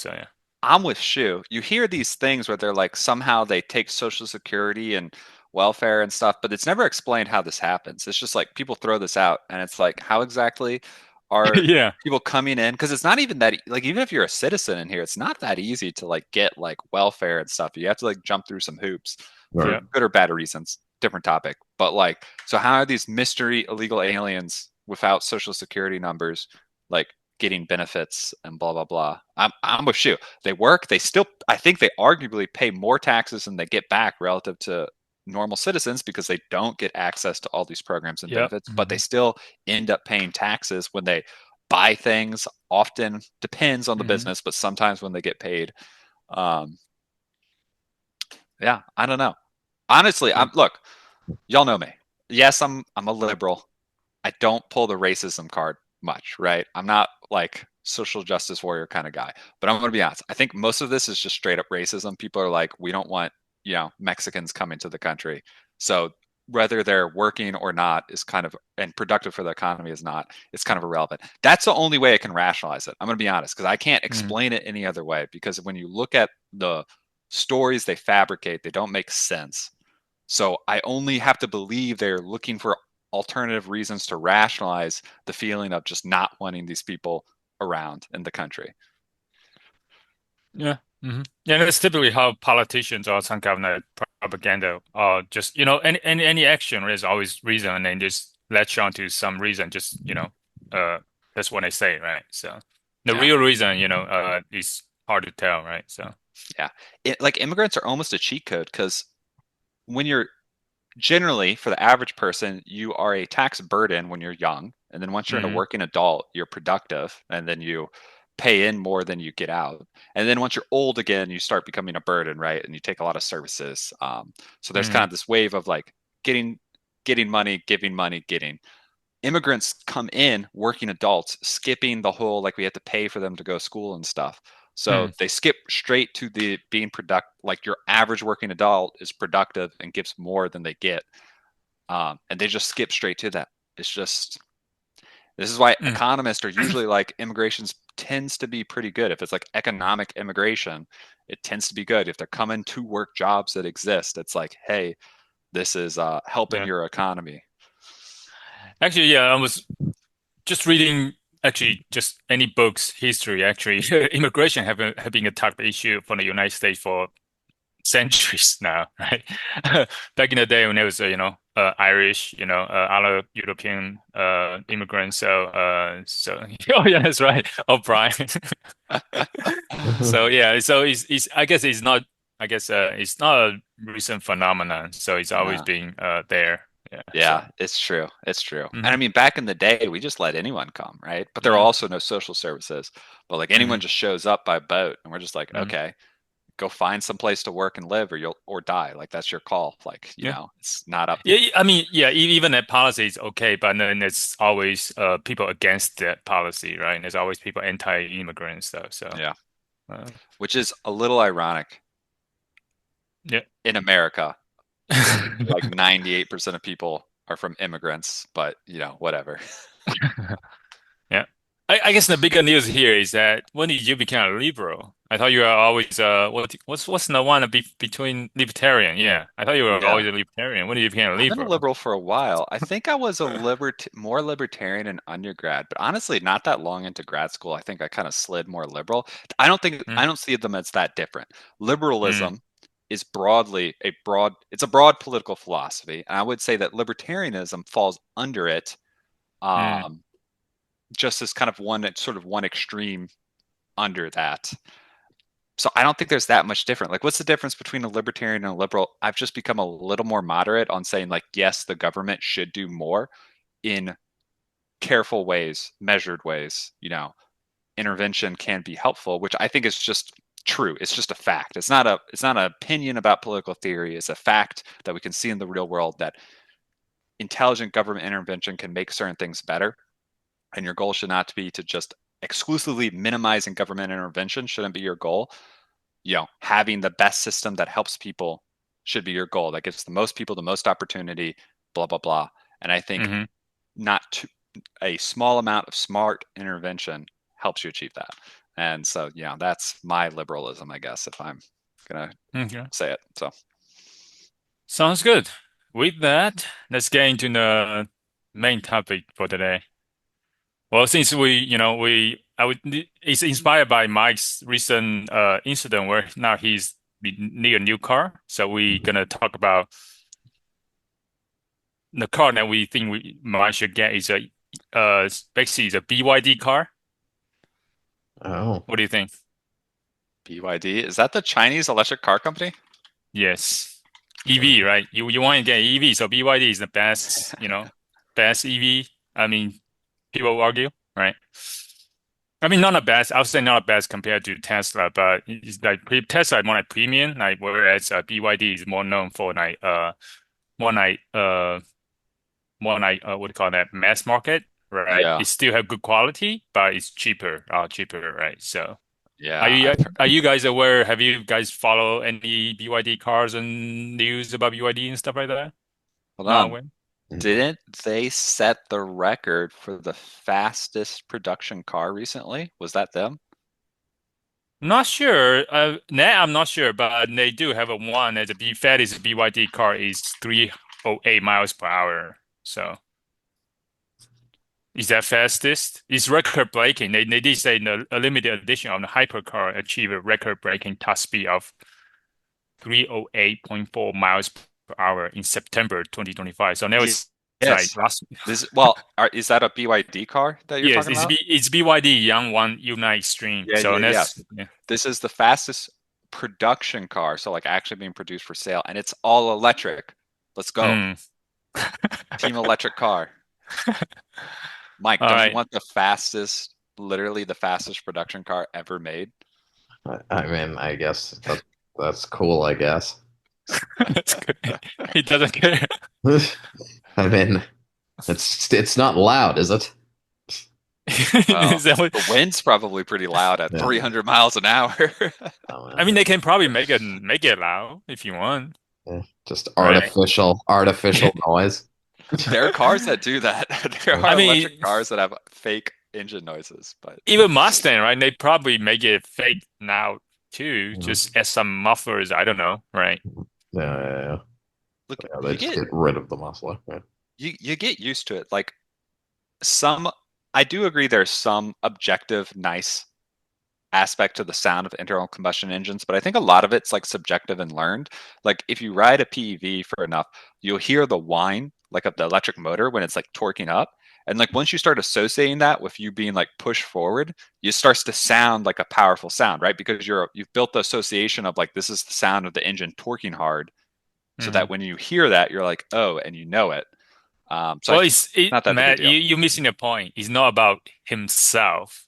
yeah. I'm with Shu. You hear these things where they're like somehow they take Social Security and welfare and stuff, but it's never explained how this happens. It's just like people throw this out, and it's like, how exactly are Yeah. people coming in? Because it's not even that like even if you're a citizen in here, it's not that easy to like get like welfare and stuff. You have to like jump through some hoops for Yeah. good or bad reasons. Different topic. But like, so how are these mystery illegal aliens without Social Security numbers like getting benefits and blah blah blah? I'm with you. They work. They still, I think they arguably pay more taxes than they get back relative to normal citizens because they don't get access to all these programs and Yep. benefits, but they still end up paying taxes when they buy things. Often depends on the Hmm. business, but sometimes when they get paid. Um, yeah, I don't know. Honestly, Yeah. look, y'all know me. Yes, I'm a liberal. I don't pull the racism card much, right? I'm not like social justice warrior kind of guy. But I'm going to be honest. I think most of this is just straight up racism. People are like, we don't want, Mexicans coming to the country. So whether they're working or not is kind of, and productive for the economy is not, it's kind of irrelevant. That's the only way I can rationalize it. I'm going to be honest because I can't Hmm. explain it any other way because when you look at the stories they fabricate, they don't make sense. So I only have to believe they're looking for alternative reasons to rationalize the feeling of just not wanting these people around in the country. Yeah. Yeah, that's typically how politicians or some government propaganda or just, any action there's always reason and then just latch on to some reason, just, uh that's what they say, right? So the Yeah. real reason, is hard to tell, right? So Yeah. Like immigrants are almost a cheat code because when you're generally, for the average person, you are a tax burden when you're young. And then once you're in a hmm working adult, you're productive and then you pay in more than you get out. And then once you're old again, you start becoming a burden, right? And you take a lot of services. So there's kind hmm of this wave of like getting getting money, giving money, getting. Immigrants come in working adults, skipping the whole like we have to pay for them to go to school and stuff. So hmm they skip straight to the being product like your average working adult is productive and gives more than they get, and they just skip straight to that. It's just this is why hmm economists are usually like immigrations tends to be pretty good. If it's like economic immigration, it tends to be good. If they're coming to work jobs that exist, it's like, hey, this is helping Yeah. your economy. Actually, yeah, I was just reading actually just any books, history, actually. Immigration have been a top issue for the United States for centuries now, right? Back in the day when there was, Irish, other European immigrants. So oh yeah, that's right. Oh, Brian. So yeah, so it's I guess it's not. I guess it's not a recent phenomenon, so it's always No. been there. Yeah. So. Yeah, it's true. It's true. And I Hmm. mean, back in the day, we just let anyone come, right? But there are Hmm. also no social services. But like anyone Hmm. just shows up by boat, and we're just like, Hmm. okay, go find some place to work and live, or you'll or die. Like that's your call. Like, Yeah. it's not up. Yeah. I mean, yeah. Even that policy is okay, but then it's always people against that policy, right? And there's always people anti-immigrant stuff. So. Yeah, Uh, which is a little ironic yeah. in America. Like 98% of people are from immigrants, but whatever. Yeah. I guess the bigger news here is that when did you become a liberal? I thought you were always what's the one between libertarian? Yeah. I thought you were Yeah. always a libertarian. When did you become a I've been a liberal? liberal for a while. I think I was a more libertarian in undergrad, but honestly, not that long into grad school, I think I kind of slid more liberal. Mm, I don't see them as that different. mm, Liberalism is broadly it's a broad political philosophy, and I would say that libertarianism falls under it, mm, um, just as kind of one extreme under that. So I don't think there's that much different. Like, what's the difference between a libertarian and a liberal? I've just become a little more moderate on saying, like, yes, the government should do more in careful ways, measured ways. Intervention can be helpful, which I think is just true. It's just a fact. It's not an opinion about political theory. It's a fact that we can see in the real world that intelligent government intervention can make certain things better. And your goal should not be to just exclusively minimizing government intervention shouldn't be your goal. Having the best system that helps people should be your goal. That gives the most people the most opportunity, blah, blah, blah. And I think hmm not too, a small amount of smart intervention helps you achieve that. And so, that's my liberalism, I guess, if I'm going to Okay. say it. So, Sounds good. With that, let's get into the main topic for today. Well, since it's inspired by Mike's recent incident where now he's need a new car. So we're gonna talk about the car that we think we might should get is basically is a BYD car. Oh, What do you think? BYD, is that the Chinese electric car company? Yes. EV, right? You want to get EV, so BYD is the best, best EV. I mean, people will argue, right? I mean, not the best. I would say not the best compared to Tesla, but it's like Tesla is more like premium, like whereas BYD is more known for more like what do you call that, mass market, right? Yeah. It still have good quality, but it's cheaper, right? So are Yeah. you are you guys aware? Have you guys follow any BYD cars and news about BYD and stuff like that? Hold Not on. aware. Didn't they set the record for the fastest production car recently? Was that them? Not sure. Now I'm not sure, but they do have a one as a fattest BYD car is 308 miles per hour. So is that fastest? It's record breaking. They did say a limited edition of the hypercar achieved a record breaking top speed of 308.4 miles per hour in September 2025. So now Ye- it's like Yes. last. Is that a BYD car that you're Yes, talking about? It's BYD Young One Unite Extreme. Yeah, So yeah, yeah. that's yeah. This is the fastest production car, so like actually being produced for sale, and it's all electric. Let's go. Mm. Team electric car. Mike, All don't you right. want literally the fastest production car ever made? I mean, I guess that's cool, I guess. That's good. He doesn't care. I mean, it's not loud, is it? Well, Is that what- the wind's probably pretty loud at Yeah. 300 miles an hour. Oh, I mean, they can probably make it loud if you want, yeah. Just right? artificial noise. There are cars that do that. There are I electric mean, cars that have fake engine noises, but even Mustang, right? They probably make it fake now too, Mhm. just add some mufflers. I don't know, right? Yeah, yeah, yeah. look, Yeah, they you just get get rid of the muffler. Right? you get used to it. Like some I do agree there's some objective nice aspect to the sound of internal combustion engines, but I think a lot of it's like subjective and learned. Like if you ride a PEV for enough, you'll hear the whine like of the electric motor when it's like torquing up, And like once you start associating that with you being like pushed forward, it starts to sound like a powerful sound, right? Because you've built the association of like this is the sound of the engine torquing hard, so Hmm. that when you hear that, you're like, oh, and you know it. So I Well, think it's not that big a Matt, deal. you're missing the point. It's not about himself.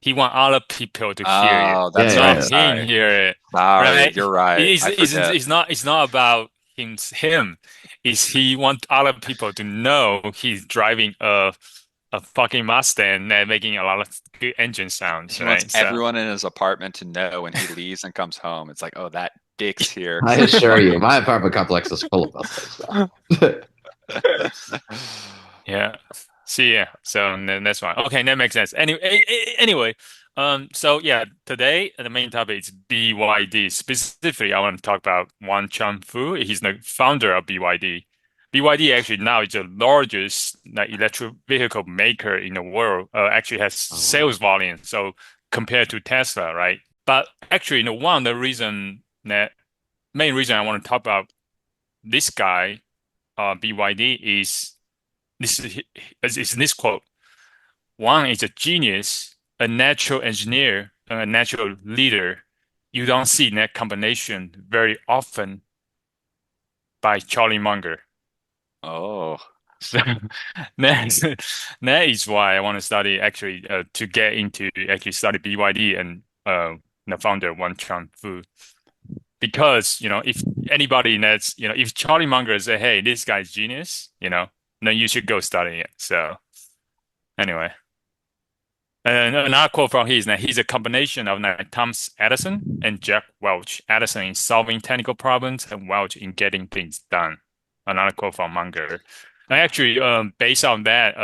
He want other people to hear it, Oh, Yeah, that's yeah, right. not yeah. him Sorry. hear it, Sorry, right? you're right. I forget. It's not about him. It's he want other people to know he's driving a fucking Mustang and making a lot of good engine sounds, He wants right? So everyone in his apartment to know when he leaves and comes home. It's like, oh, that dick's here. I assure you, my apartment complex is full of those things now. yeah. See, yeah. So then that's fine. Okay, that makes sense. Anyway, so yeah, today the main topic is BYD. Specifically, I want to talk about Wang Chuanfu. He's the founder of BYD. BYD actually now is the largest like, electric vehicle maker in the world. Actually has Oh, wow. sales volume. So compared to Tesla, right? But actually, one of the main reason I want to talk about this guy, BYD, is is this quote. One is a genius, a natural engineer, and a natural leader. You don't see that combination very often by Charlie Munger. Oh, So that, that is why I want to study actually to get into actually study BYD and the founder Wang Chuanfu. Because, if anybody that's, if Charlie Munger say, hey, this guy's genius, then you should go study it. So anyway. And another quote from his, now he's a combination of Thomas Edison and Jack Welch. Edison in solving technical problems and Welch in getting things done. Another quote from Munger. And actually, based on that,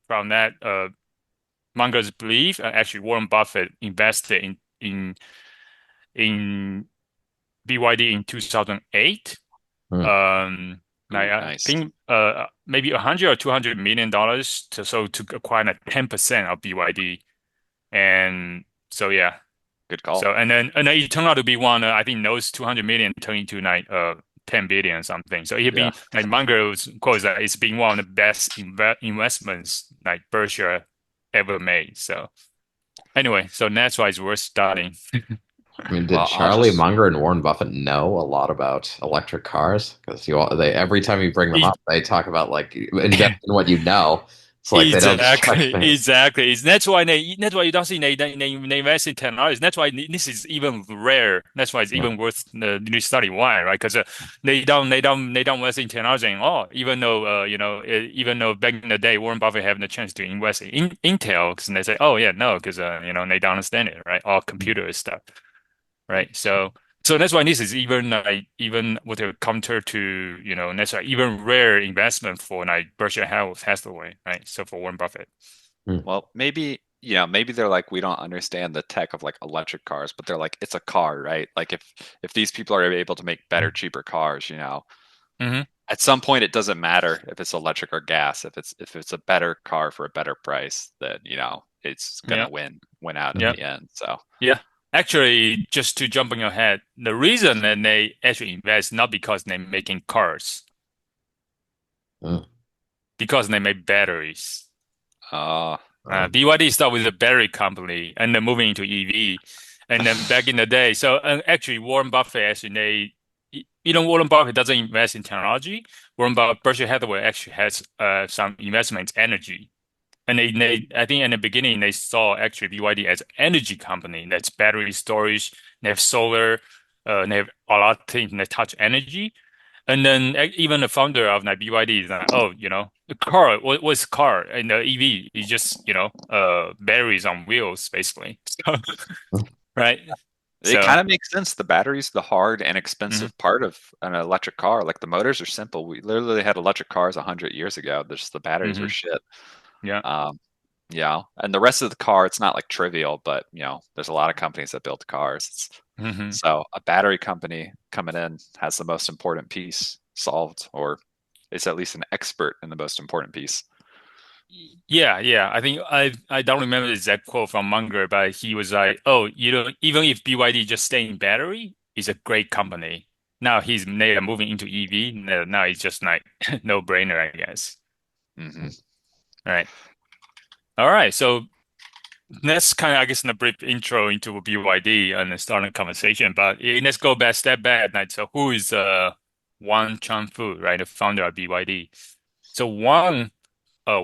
from that Munger's belief, actually Warren Buffett invested in BYD in 2008. Hmm. Um, ooh, I nice. think maybe 100 or $200 million to acquire 10% of BYD. And so yeah, Good call. so and then it turned out to be one. I think those 200 million turned into 10 billion or something. So it had Yeah. been like Mungo's quote that it's been one of the best investments like Berkshire ever made. So anyway, so that's why it's worth studying. I mean, did Well, I'll Charlie just Munger and Warren Buffett know a lot about electric cars? Because they every time you bring them E- up, they talk about like invest in what you know. It's like they don't stretch Exactly, things. exactly. That's why you don't see they invest in technology. That's why this is even rare. That's why it's Yeah. even worth the study. Why, right? Because they don't invest in technology at all. Even though even though back in the day Warren Buffett having the chance to invest in Intel, because they say, oh yeah, no, because they don't understand it, right? All computer stuff, right? So that's why this is even even with a counter to that's why even rare investment for like Berkshire Hathaway, right? So for Warren Buffett. Hmm. well, maybe maybe they're like we don't understand the tech of like electric cars, but they're like it's a car, right? Like if these people are able to make better, cheaper cars, Hmm. at some point it doesn't matter if it's electric or gas. If it's a better car for a better price, then it's gonna Yeah, win out in yeah, the end. So yeah. Actually, just to jump on your head, the reason that they actually invest not because they're making cars, Hmm. because they make batteries. uh BYD started with a battery company and then moving into EV. And then back in the day, so actually Warren Buffett actually Warren Buffett doesn't invest in technology. Warren Buffett, Berkshire Hathaway actually has some investments energy. And I think in the beginning they saw actually BYD as an energy company. That's battery storage, they have solar, they have a lot of things that touch energy. And then even the founder of like BYD is like, oh, the car, what's car? And the EV is just, batteries on wheels, basically. So, right? it So, kind of makes sense. The battery's the hard and mhm, expensive part of an electric car. Like the motors are simple. We literally had electric cars 100 years ago. Just the batteries were mhm, shit. yeah, Um, and the rest of the car, it's not like trivial, but there's a lot of companies that build cars. mhm. So a battery company coming in has the most important piece solved, or is at least an expert in the most important piece. Yeah, yeah. I think I don't remember the exact quote from Munger, but he was like, "Oh, even if BYD just stay in battery, it's a great company. Now they are moving into EV. Now it's just like no brainer, I guess." Hmm Right. All right. So that's kind of, I guess, in a brief intro into BYD and then starting a conversation. But let's go back step back. Like, so who is Wang Chuanfu, right? The founder of BYD. So Wang,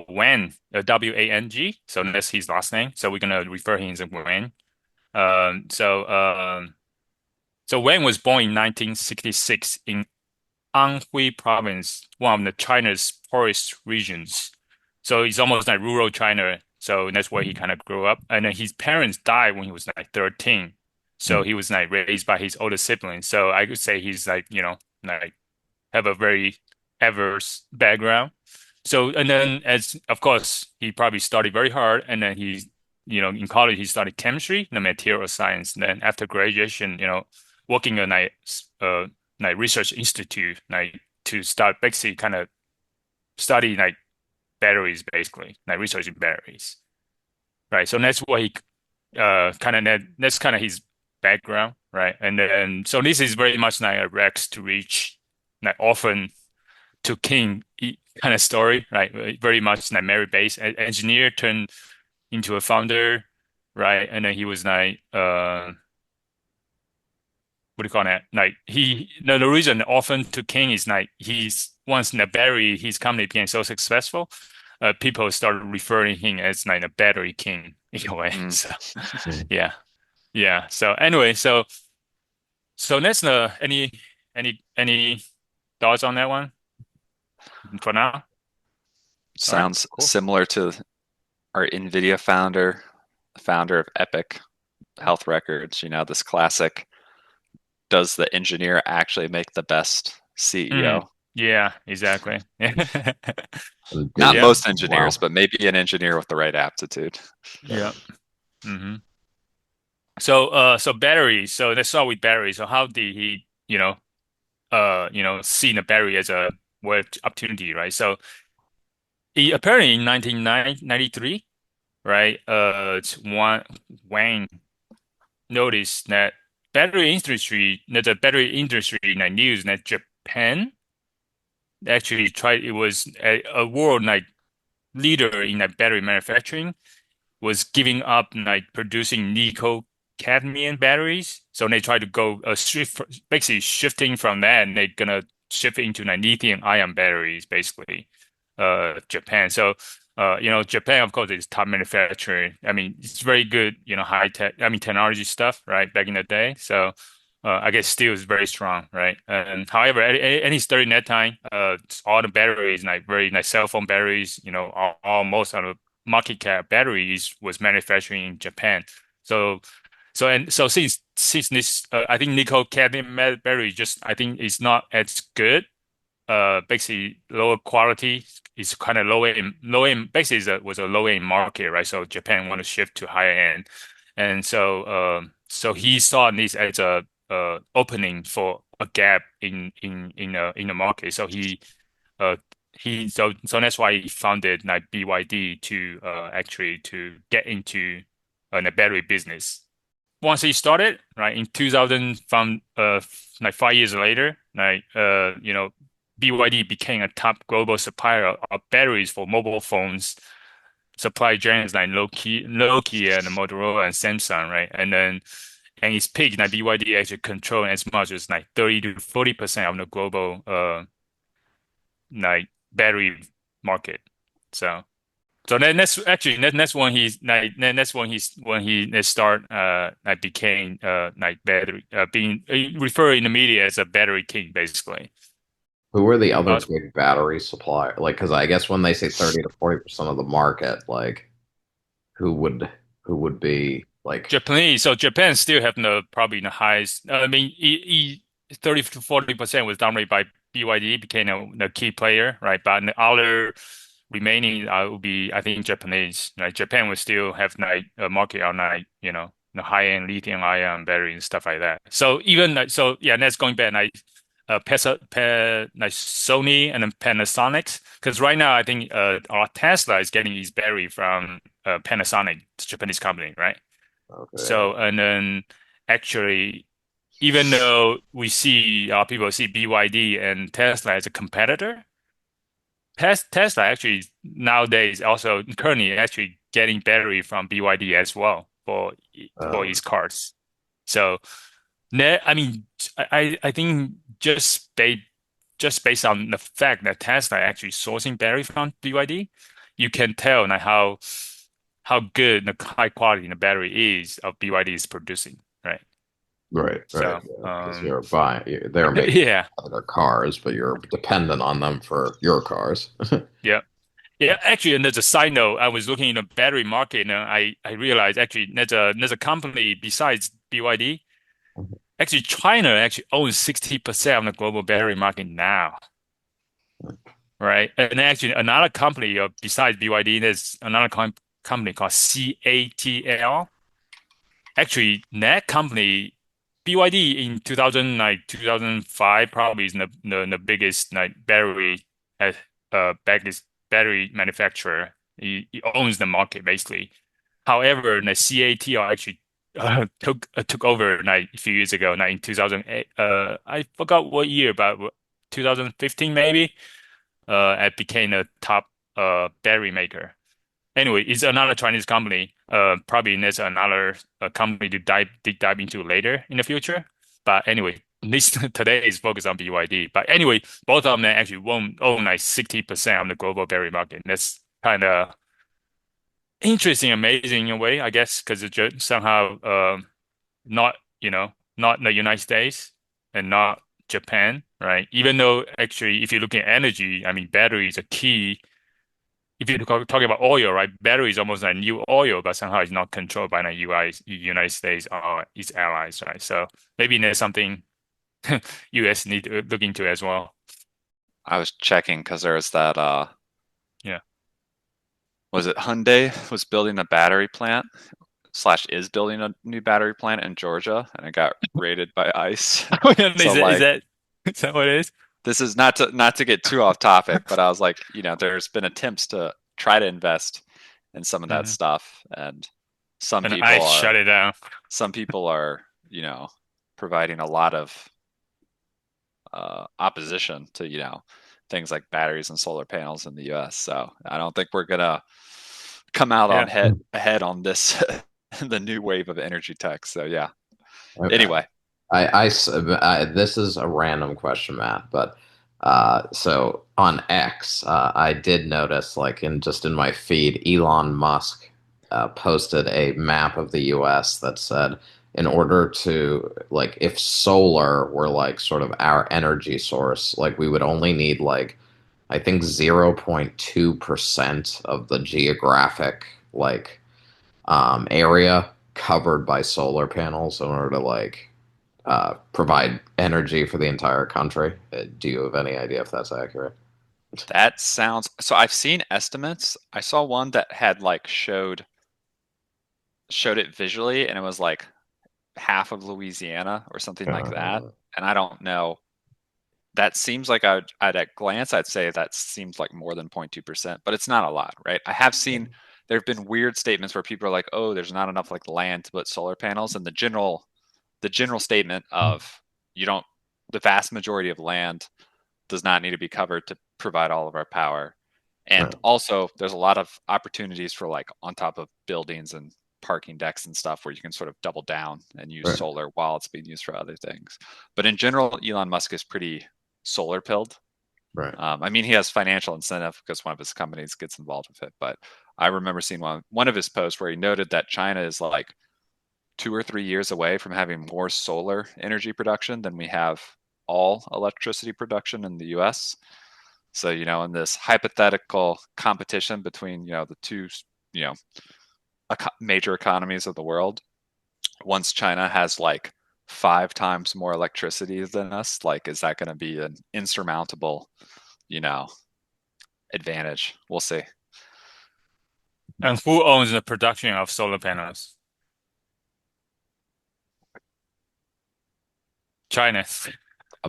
Wang. So that's his last name. So we're gonna refer him as Wang. Um, so um, so Wang was born in 1966 in Anhui province, one of the China's poorest regions. So it's almost like rural China. So that's where he kind of grew up. And then his parents died when he was like 13. So Mm. he was like raised by his older siblings. So I could say he's like, like have a very adverse background. So, and then as of course, he probably studied very hard. And then in college, he studied chemistry and material science. And then after graduation, working in like research institute, like to start basically kind of study like batteries, basically, like researching batteries. Right. So that's what he that's kind of his background, right? And then so this is very much like a Rex to reach, like Orphan to King kind of story, right? Very much like merit-based engineer turned into a founder, right? And then he was like what do you call that? Like the reason Orphan to King is like he's once in the battery his company became so successful, people started referring him as like a battery king in a way. Mm. So Mm. yeah. Yeah. So anyway, so that's any thoughts on that one for now? All right, Sounds cool. similar to our NVIDIA founder, the founder of Epic Health Records, this classic, does the engineer actually make the best Mm, CEO? yeah, exactly. And Not did Yeah, most engineers, wow. but maybe an engineer with the right aptitude. yeah. hmm so batteries. So let's start with batteries. So how did he, see the battery as a work opportunity, right? So he apparently in 1993, right? Wang noticed that the battery industry in the news that Japan actually tried. It was a world like leader in like battery manufacturing was giving up like producing nickel cadmium batteries. So they try to go basically shifting from that, and they're gonna shift into like lithium ion batteries, basically. Japan. So, Japan, of course, is top manufacturer. I mean, it's very good, high tech, I mean, technology stuff, right, back in the day. So, I guess steel is very strong, right? And however, any study in that time, all the batteries, like very like cell phone batteries, most of the market cap batteries was manufacturing in Japan. So, so since this, I think nickel cadmium battery just I think is not as good, basically lower quality. It's kind of low end basically was a low end market, right? So Japan want to shift to higher end, and so he saw this as a opening for a gap in the market. So uh so that's why he founded like BYD to actually to get into the battery business. Once he started, right, in 2000, from like 5 years later, like BYD became a top global supplier of batteries for mobile phones, supply giants like Nokia and Motorola and Samsung, right? And its peak, like BYD actually control as much as like 30 to 40% of the global like battery market. So so then that's actually that's when he's like then that's when he start like became like battery being referred in the media as a battery king, basically. Who are the other Thoughts? big battery supplier? Like, because I guess when they say 30 to 40% of the market, like, who would who would be like, Japanese. So Japan still have the probably the highest. I mean, 30 to 40% was dominated by BYD, became the key player, right? But the other remaining would be, I think, Japanese. Like Japan will still have like a market on like the high end lithium ion battery and stuff like that. So even like so, yeah, that's going back like like Sony and then Panasonic. Because right now, I think our Tesla is getting its battery from Panasonic, the Japanese company, right? okay, So, and then actually, even though we see people see BYD and Tesla as a competitor, Tesla actually nowadays also currently actually getting battery from BYD as well for Um, its cars. So I mean, I think just based on the fact that Tesla actually sourcing battery from BYD, you can tell like how good the high quality the battery is of BYD is producing, right? right, right. So Because you're buying, they're making yeah, other cars, but you're dependent on them for your cars. yeah. Yeah, actually, and there's a side note. I was looking in the battery market, and I realized actually there's a company besides BYD. Actually, China actually owns 60% of the global battery market now, right? And actually, another company besides BYD, there's another company called CATL. Actually, that company, BYD in 2000 like 2005 probably is the biggest like biggest battery manufacturer. He owns the market basically. However, the CATL actually took over like a few years ago, like in 2008. I forgot what year, but 2015 maybe. It became a top battery maker. Anyway, it's another Chinese company. Probably there's another company to deep dive into later in the future. But anyway, this today is focused on BYD. But anyway, both of them actually won't own like 60% of the global battery market. That's kind of interesting, amazing in a way, I guess, because it's just somehow not, not the United States and not Japan, right? Even though actually, if you look at energy, I mean, battery is a key if you're talking about oil, right, battery is almost like new oil, but somehow it's not controlled by the United States or its allies, right? So maybe there's something US need to look into as well. I was checking because there was that Yeah. was it Hyundai was building a battery plant slash is building a new battery plant in Georgia and it got raided by ICE. So Is like that what it is? this is not to get too off topic, but I was like, there's been attempts to try to invest in some of that Hmm. stuff, and some And I people shut are it down. some people are providing a lot of opposition to things like batteries and solar panels in the U.S. So I don't think we're gonna come out on Yeah. ahead on this the new wave of energy tech. So yeah. Okay. Anyway, This is a random question, Matt, but so on X, I did notice, like in my feed, Elon Musk posted a map of the U.S. that said, in order to like, if solar were like sort of our energy source, like we would only need like I think 0.2% of the geographic like area covered by solar panels in order to like provide energy for the entire country. Do you have any idea if that's accurate? that sounds so. I've seen estimates. I saw one that had like showed it visually, and it was like half of Louisiana or something like that. Uh, And I don't know. That seems like I'd at glance, I'd say that seems like more than 0.2%, but it's not a lot, right? I have seen there have been weird statements where people are like, "Oh, there's not enough like land to put solar panels," and the general statement of you don't the vast majority of land does not need to be covered to provide all of our power. And right, also, there's a lot of opportunities for like on top of buildings and parking decks and stuff where you can sort of double down and use right, solar while it's being used for other things. But in general, Elon Musk is pretty solar pilled. right. I mean, he has financial incentive because one of his companies gets involved with it. But I remember seeing one of his posts where he noted that China is like 2 or 3 years away from having more solar energy production than we have all electricity production in the US. So, in this hypothetical competition between, the two, you know, major economies of the world, once China has like 5 times more electricity than us, like, is that going to be an insurmountable, you know, advantage? We'll see. And who owns the production of solar panels? China.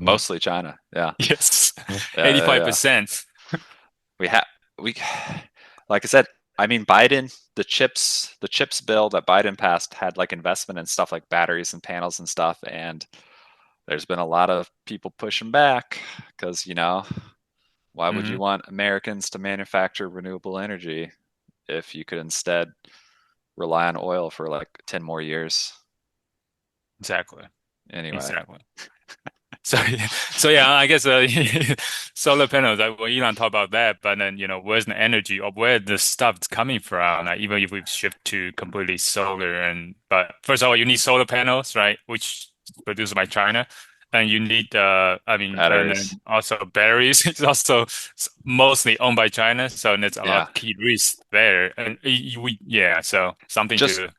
Yeah. Mostly China. Yeah. Yes. Yeah. Yeah. Yeah. 85%. We have, we, like I said, I mean, the chips bill that Biden passed had like investment in stuff like batteries and panels and stuff. And there's been a lot of people pushing back because, Why would you Hmm. want Americans to manufacture renewable energy if you could instead rely on oil for like 10 more years? Exactly. Anyway, Exactly. So, so yeah, I guess solar panels. Well, Elon talked about that, but then where's the energy or where the stuff's coming from? Like, even if we shift to completely solar, but first of all, you need solar panels, right? Which is produced by China, and you need I mean, and batteries. then also batteries. It's also mostly owned by China, so there's a lot Yeah. of key risks there, and yeah, so something Just to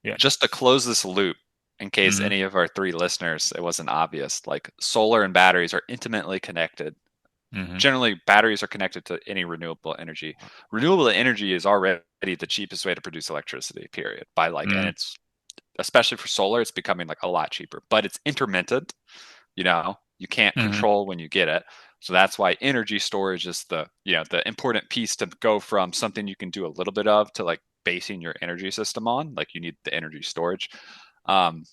yeah. just to close this loop, in case Hmm. any of our three listeners, it wasn't obvious, like solar and batteries are intimately connected. Hmm. Generally, batteries are connected to any renewable energy. Renewable energy is already the cheapest way to produce electricity, period. By like, and Hmm. it's especially for solar, it's becoming like a lot cheaper, but it's intermittent. You can't Hmm. control when you get it. So that's why energy storage is the important piece to go from something you can do a little bit of to like basing your energy system on. Like you need the energy storage. Um,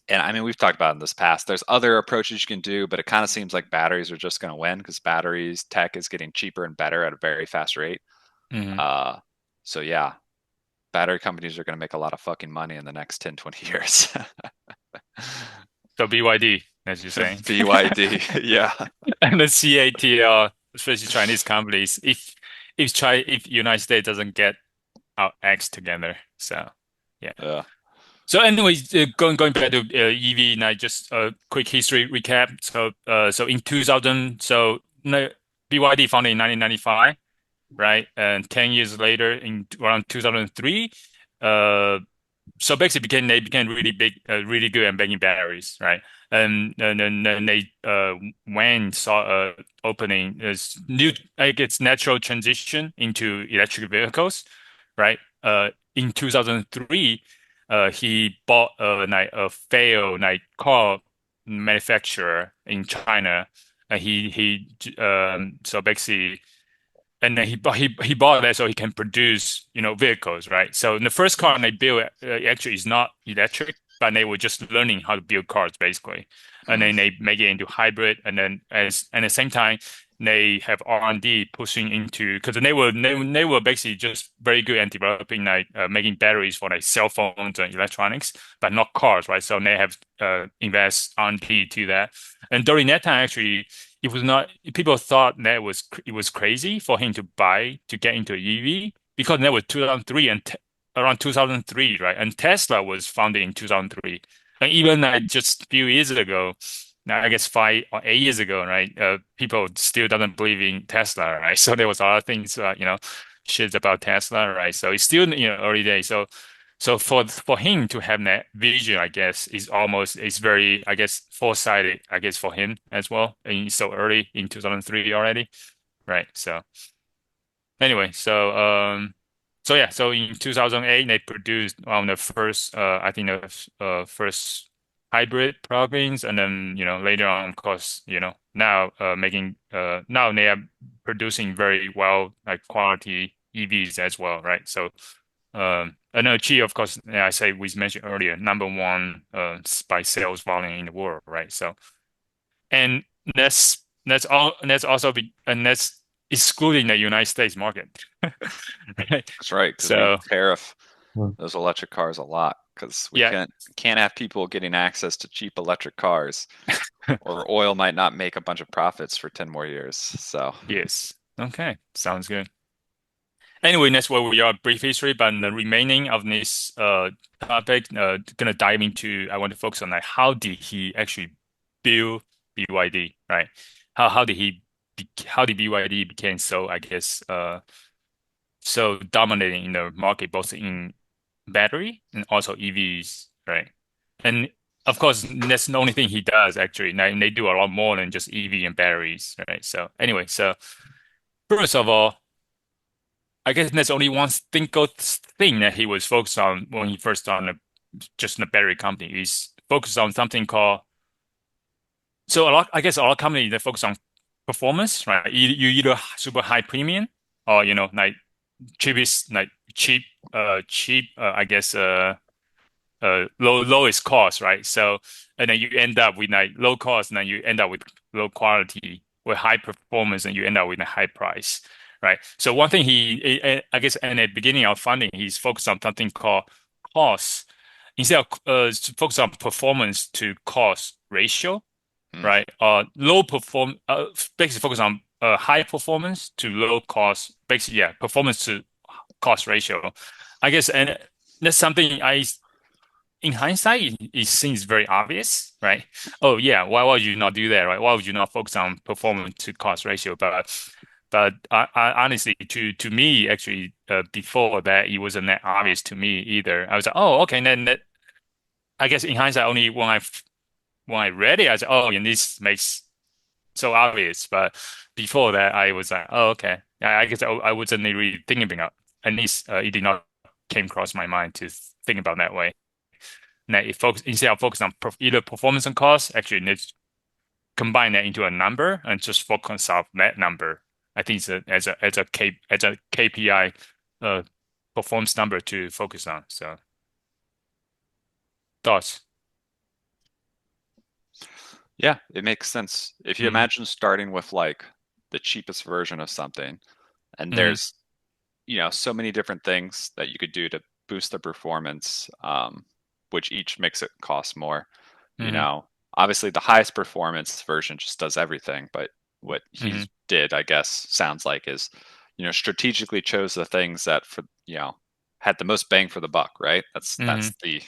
and I mean, we've talked about in this past, there's other approaches you can do, but it kind of seems like batteries are just going to win because batteries tech is getting cheaper and better at a very fast rate. Hmm. Uh, so yeah, battery companies are going to make a lot of fucking money in the next 10, 20 years. So BYD, as you're saying. BYD, yeah. And the CATL, especially Chinese companies, if United States doesn't get our acts together. So yeah. Yeah. So anyways, going back to EV, now just a quick history recap. So in 2000, so no, BYD founded in 1995, right? And 10 years later, in around 2003, uh, so basically they became really big, really good at making batteries, right? And then they Wang saw opening this new, I guess, natural transition into electric vehicles, right? In 2003, he bought a failed car manufacturer in China, and so basically and then he bought that so he can produce vehicles, right? So the first car they built actually is not electric, but they were just learning how to build cars basically, and Mm. then they make it into hybrid, and then as and at the same time they have R&D pushing into because they were basically just very good at developing making batteries for like cell phones and electronics, but not cars, right? So they have invest R&D to that, and during that time actually it was not people thought that it was crazy for him to get into EV because that was 2003 and around 2003, right? And Tesla was founded in 2003. And even just a few years ago, now I guess 5 or 8 years ago, right? People still doesn't believe in Tesla, right? So there was a lot of things, shit about Tesla, right? So it's still early days. So for him to have that vision, I guess, is very, I guess, foresighted, I guess, for him as well. And so early in 2003 already, right? So anyway, so yeah, so in 2008 they produced one of the first, I think the first hybrid plugins, and then later on, of course, now now they are producing very well like quality EVs as well, right? So and G, of course, I say we mentioned earlier, number one by sales volume in the world, right? So, and that's all, and that's also and that's excluding the United States market, right? That's right, because we So, tariff Hmm. those electric cars a lot because we yeah, can't have people getting access to cheap electric cars, or oil might not make a bunch of profits for 10 more years. So, yes, okay, sounds good. Anyway, that's where we are, brief history, but the remaining of this topic, gonna dive into, I want to focus on like how did he actually build BYD, right? How did how did BYD became so, I guess, so dominating in the market, both in battery and also EVs, right? And of course, that's the only thing he does actually. And they do a lot more than just EV and batteries, right? So anyway, so first of all, I guess there's only one single thing that he was focused on when he first started just in the battery company. He's focused on something called I guess a lot of companies they focus on performance, right? You either super high premium or like cheapest like cheap I guess lowest cost, right? So and then you end up with like low cost and then you end up with low quality. with high performance, and you end up with a high price, right? So one thing I guess, in the beginning of funding, he's focused on something called cost instead of focus on performance to cost ratio, Mm, right? Basically focus on high performance to low cost, basically, yeah, performance to cost ratio. I guess, and that's something in hindsight, it seems very obvious, right? Oh yeah, why would you not do that, right? Why would you not focus on performance to cost ratio? But honestly, to me, actually, before that, it wasn't that obvious to me either. I was like, oh, okay, then I guess in hindsight, only when I read it, I said, oh, and this makes so obvious. But before that, I was like, oh, okay. I guess I wasn't really thinking about, at least it did not came across my mind to think about that way. Now, instead of focus on either performance and cost, actually let's combine that into a number and just focus on that number. I think it's as a KPI uh performance number to focus on. So thoughts. yeah, it makes sense. If you Mm, imagine starting with like the cheapest version of something, and mm, there's so many different things that you could do to boost the performance, which each makes it cost more. You mm, know, obviously the highest performance version just does everything, but what he mm, did, I guess, sounds like is, strategically chose the things that had the most bang for the buck, right? That's mm, the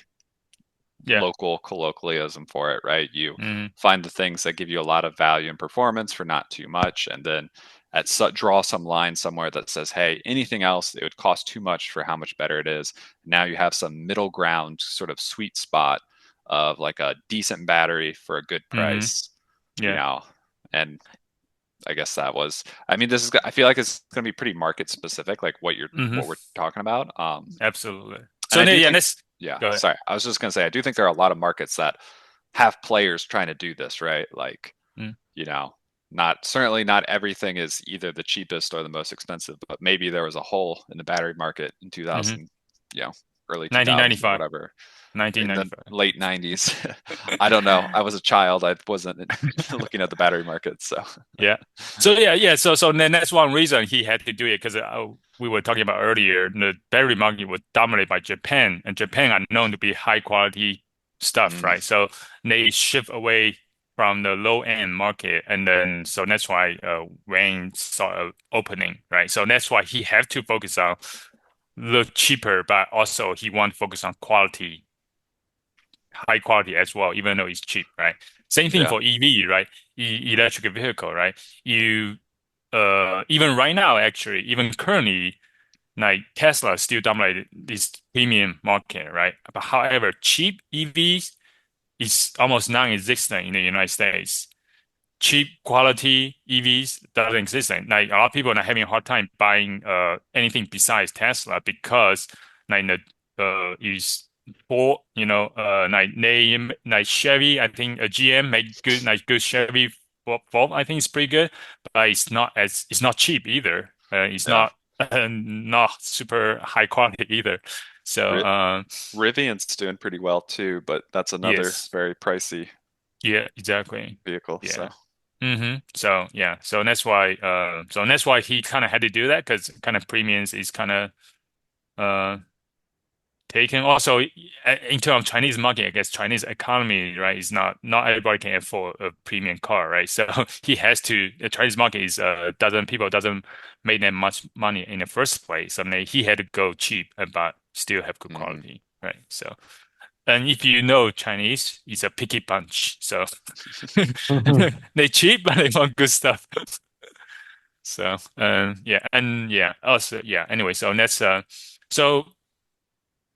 yeah. local colloquialism for it, right? You Mm, find the things that give you a lot of value and performance for not too much, and then draw some line somewhere that says, "Hey, anything else, it would cost too much for how much better it is." Now you have some middle ground, sort of sweet spot of like a decent battery for a good mm, price, you yeah. know. And I guess that was. I mean, I feel like it's going to be pretty market specific, like Hmm. what we're talking about. Absolutely. And So I do yeah, think, let's yeah, go ahead. sorry. I was just going to say, I do think there are a lot of markets that have players trying to do this, right? Like, Mm, you know, certainly not everything is either the cheapest or the most expensive, but maybe there was a hole in the battery market in hmm. 2000, you know, early 2000s or 1995. whatever, in the 1995. late 90s. I don't know. I was a child. I wasn't looking at the battery market, so Yeah. So yeah. So then that's one reason he had to do it because we were talking about earlier, the battery market was dominated by Japan, and Japan are known to be high quality stuff, mm, right? So they shift away from the low end market, and then so that's why Wayne saw an opening, right? So that's why he had to focus on the cheaper, but also he want to focus on quality, high quality as well, even though it's cheap, right? Same thing yeah, for EV, right? Electric vehicle, right? You even right now, actually, even currently, like Tesla still dominate this premium market, right? But however, cheap EVs is almost non-existent in the United States. Cheap quality EVs doesn't exist. Like a lot of people are having a hard time buying anything besides Tesla because like the is for like name like Chevy. I think a GM make good Chevy Ford. I think it's pretty good, but it's not cheap either. It's yeah. not super high quality either. So Ri Rivian's doing pretty well too, but that's another yes, very pricey yeah, exactly, vehicle. So yeah. So yeah, so that's why he kind of had to do that because kind of premiums is kind of uh taken. Also, in terms of Chinese market, I guess Chinese economy, right, is not everybody can afford a premium car, right? So he has to. The Chinese market is doesn't make that much money in the first place. I mean, he had to go cheap, but still have good mhm. quality, right? So. And if you know Chinese, it's a picky bunch. So they cheap, but they want good stuff. So, yeah, and yeah, also, yeah. Anyway, so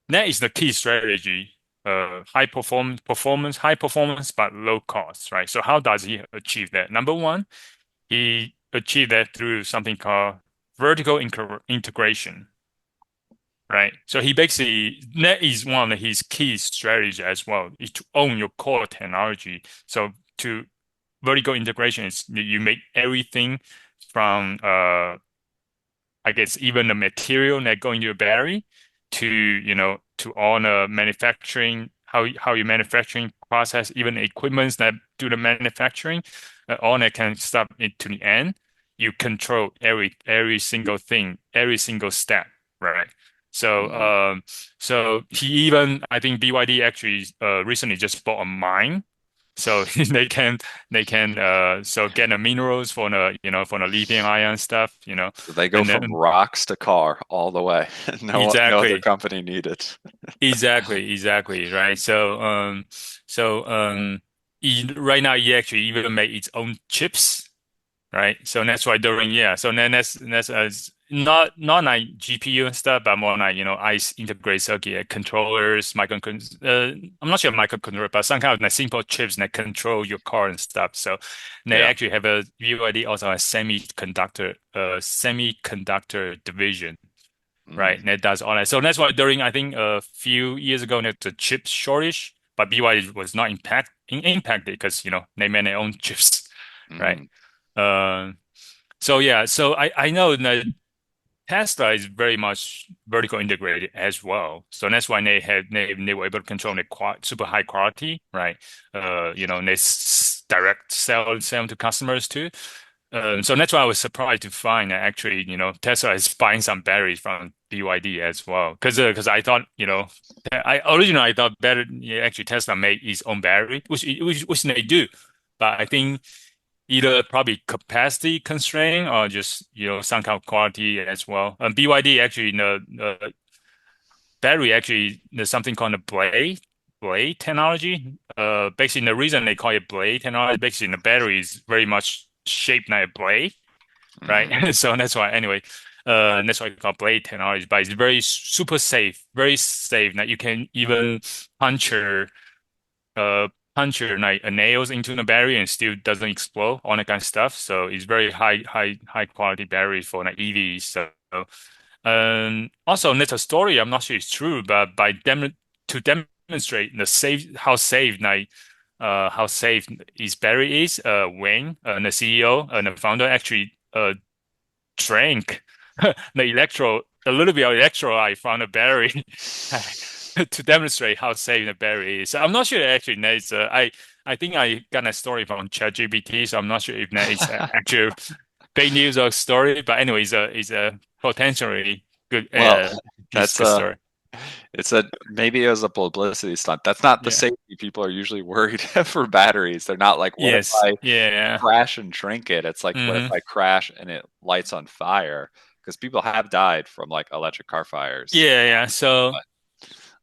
that is the key strategy. High performance, but low cost, right? So how does he achieve that? Number one, he achieved that through something called vertical integration, right? So he basically that is one of his key strategies as well, is to own your core technology. So to vertical integration is you make everything from I guess even the material that go into your battery to to all the manufacturing, how you manufacturing process, even equipments that do the manufacturing. on it can stop it to the end. You control every single thing, every single step, right? So Mm. so he even I think BYD actually recently just bought a mine, so they can so get the minerals for the for the lithium ion stuff, So they go and from then rocks to car all the way. No other exactly. company needed. Exactly, right. So right now he actually even made its own chips, right? So that's why during so then that's not like GPU and stuff, but more like ICE integrated circuit controllers, I'm not sure microcontroller, but some kind of like simple chips that control your car and stuff. So they Yeah. actually have a BYD also a semiconductor division. Right, Mm. and that does all that. So that's why during I think a few years ago, there's the chip shortage, but BYD was not impacted because they made their own chips, right? Mm. Uh, so yeah, so I know that Tesla is very much vertical integrated as well. So that's why they were able to control the super high quality, right? And they direct sell to customers too. So that's why I was surprised to find that actually, Tesla is buying some batteries from BYD as well. Because I thought, I thought better yeah, actually Tesla made its own battery, which they do, but I think either probably capacity constraint or just some kind of quality as well. BYD actually the battery actually there's something called a blade technology. Basically the reason they call it blade technology, basically the battery is very much shaped like a blade, Mm. right? So that's why anyway, that's why it's called blade technology. But it's very super safe, very safe. That you can even puncture uh puncher like nails into the battery and still doesn't explode, all that kind of stuff. So it's very high quality battery for like EVs. So also that's a story. I'm not sure it's true, but to demonstrate the safe how safe his battery is, Wang, the CEO and the founder actually drank a little bit of electrolyte from the berry to demonstrate how safe the berry is. I'm not sure actually that is, I think I got a story from ChatGPT, so I'm not sure if that is actual fake news or story, but anyway, it's a potentially good Well, it's that's good story. it's a maybe it was a publicity stunt. That's not the Yeah. safety people are usually worried for batteries. They're not like, what if Yes. I Yeah. crash and drink it? It's like, what if hmm I crash and it lights on fire? Because people have died from like electric car fires. Yeah. So But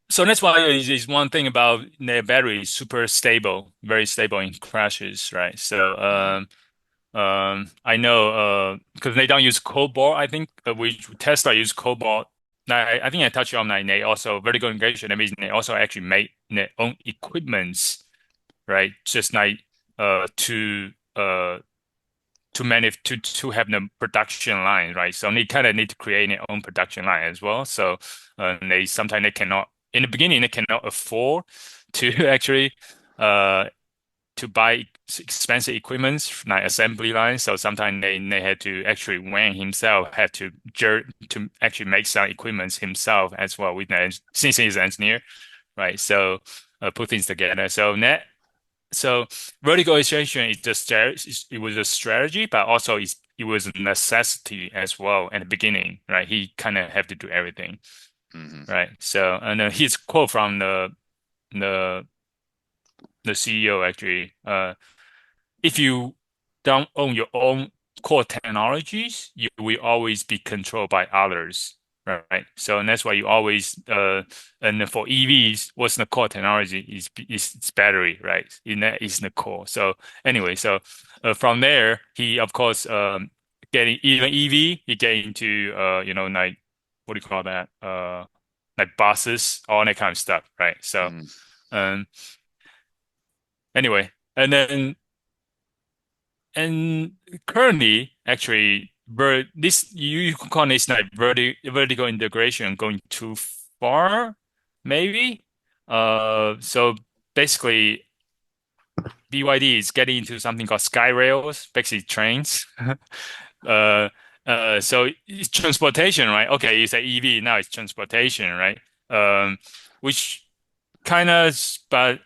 so that's why is one thing about the battery is super stable, very stable in crashes, right? So mm, I know because they don't use cobalt. I think we Tesla use cobalt. I think I touched on that. They also vertical integration. That means they also actually make their own equipments, right? Just like to have the production line, right? So they kind of need to create their own production line as well. So they sometimes they cannot in the beginning they cannot afford to actually uh to buy expensive equipment like assembly lines. So sometimes they had to actually Wang himself had to to actually make some equipment himself as well with since he's an engineer, right? So put things together. So vertical integration is just it was a strategy, but also it was a necessity as well at the beginning, right? He kind of have to do everything, mhm, right? So and his quote from the the CEO actually. If you don't own your own core technologies, you will always be controlled by others, right? So and that's why you always and for EVs, what's the core technology is it's battery, right? In that is the core. So anyway, so from there, he of course getting even EV, he get into like what do you call that? Like buses, all that kind of stuff, right? So mm, um anyway, and currently, actually, this you could call this like vertical integration going too far, maybe. So basically, BYD is getting into something called sky rails, basically trains. Uh, so it's transportation, right? Okay, you say EV, now it's transportation, right? Which kind of, but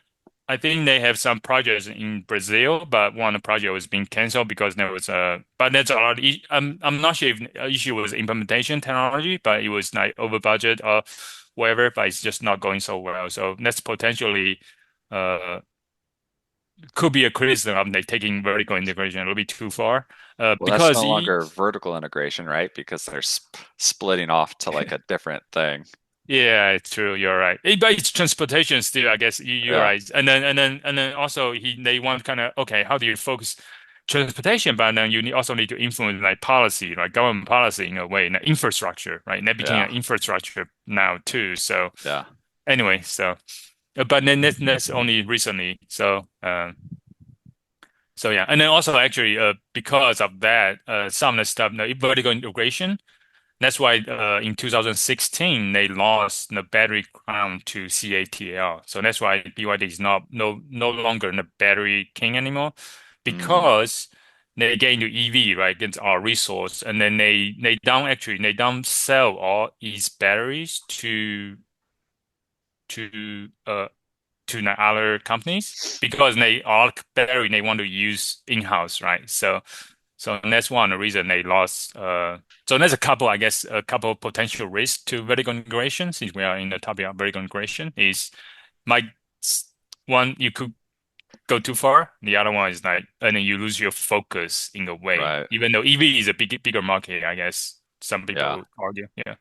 I think they have some projects in Brazil, but one project was being canceled because there was but that's a lot. I'm not sure if the issue was implementation technology, but it was like over budget or whatever, but it's just not going so well. So that's potentially uh could be a criticism of like taking vertical integration a little bit too far. Well, that's Because no longer vertical integration, right? Because they're splitting off to like a different thing. yeah, it's true. You're right. But it's transportation still, I guess you're Yeah, right. And then also they want kind of okay, how do you focus transportation? But then also need to influence like policy, like government policy in a way, and infrastructure, right? And that became yeah, an infrastructure now too. So yeah. anyway, but then that's only recently. So yeah, and then also actually because of that, some of the stuff, the vertical integration. That's why in 2016 they lost the battery crown to CATL. So that's why BYD is not no longer the battery king anymore, Mm, because they get into EV, right? Against our resource, and then they don't sell all these batteries to to the other companies because they all battery they want to use in-house, right? So that's one of the reason they lost. So there's a couple, I guess, a couple of potential risks to vertical integration. Since we are in the topic of vertical integration, is my one you could go too far. The other one is like, and then you lose your focus in a way. right. Even though EV is a bigger market, I guess some Yeah. people argue. Yeah.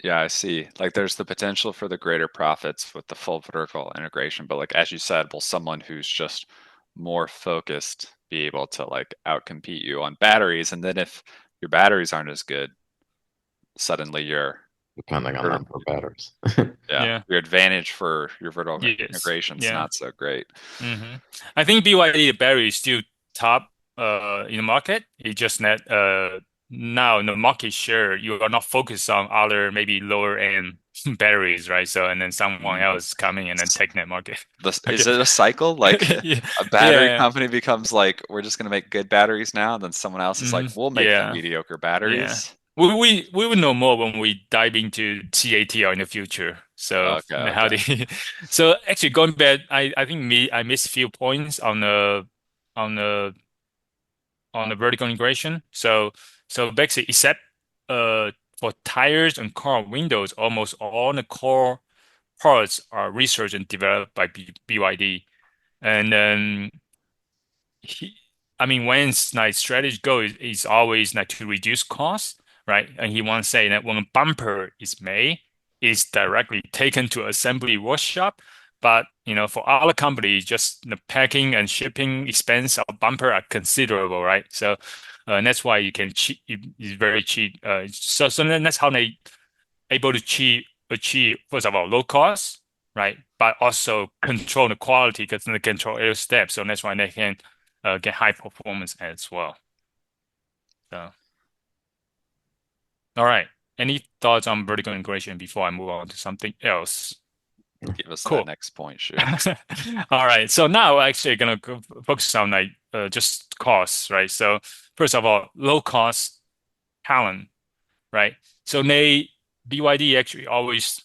Yeah, I see. Like there's the potential for the greater profits with the full vertical integration, but like as you said, will someone who's just more focused be able to like outcompete you on batteries? And then if your batteries aren't as good, suddenly depending on your them for batteries. yeah, Yeah. your advantage for your vertical Yes. integration's Yeah. not so great. hmm I think BYD the battery is still top in the market. It's just that now in the market share you are not focused on other maybe lower end batteries, right? So and then someone Mm. else coming in and taking that market. Is Okay. it a cycle? Like Yeah. a battery Yeah. company becomes like, we're just gonna make good batteries now, and then someone else is like, we'll make the Yeah. mediocre Yeah. batteries. We will know more when we dive into CATR in the future. So Okay, how okay. do so actually going back, I think I missed a few points on the on the vertical integration. So basically, except for tires and car windows, almost all the core parts are researched and developed by BYD. And then he, I mean, Wang's like strategy goal is always like to reduce costs, right? And he wants to say that when a bumper is made, it's directly taken to assembly workshop. But for other companies, just the packing and shipping expense of bumper are considerable, right? So, and that's why you can cheap. It's very cheap. So then that's how they able to achieve first of all low cost, right? But also control the quality because they control every step. So that's why they can get high performance as well. So, all right. Any thoughts on vertical integration before I move on to something else? Give us that Cool. next point, Shu. All right. So now we're actually gonna focus on like just costs, right? So first of all, low cost talent, right? So they BYD actually always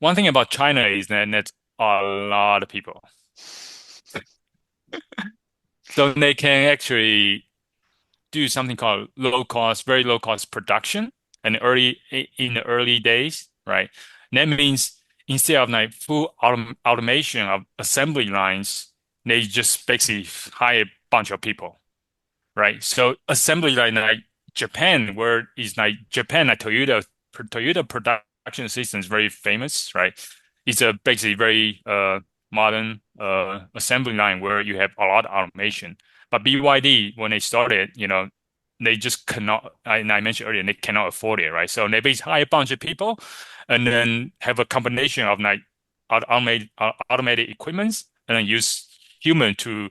one thing about China is that that's a lot of people. So they can actually do something called low cost, very low cost production and in the early days, right? That means instead of like full automation of assembly lines, they just basically hire a bunch of people, right? So assembly line like Japan, where is like Japan, like Toyota production system is very famous, right? It's a basically very modern assembly line where you have a lot of automation. But BYD, when they started, they just cannot. I mentioned earlier, they cannot afford it, right? So they basically hire a bunch of people, and then have a combination of like automated equipments, and then use human to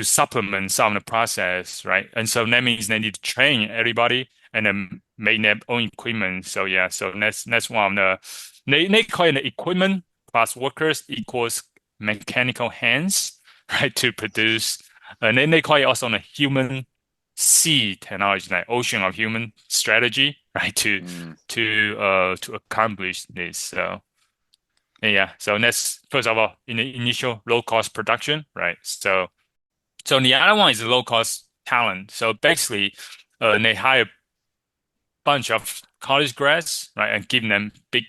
supplement some of the process, right? And so that means they need to train everybody and then make their own equipment. So yeah, so that's one of the they call it the equipment plus workers equals mechanical hands, right? To produce, and then they call it also the human sea technology, like ocean of human strategy, right? To Mm. to accomplish this. So And yeah, so that's first of all in the initial low cost production, right? So the other one is low cost talent. So basically, they hire a bunch of college grads, right, and give them big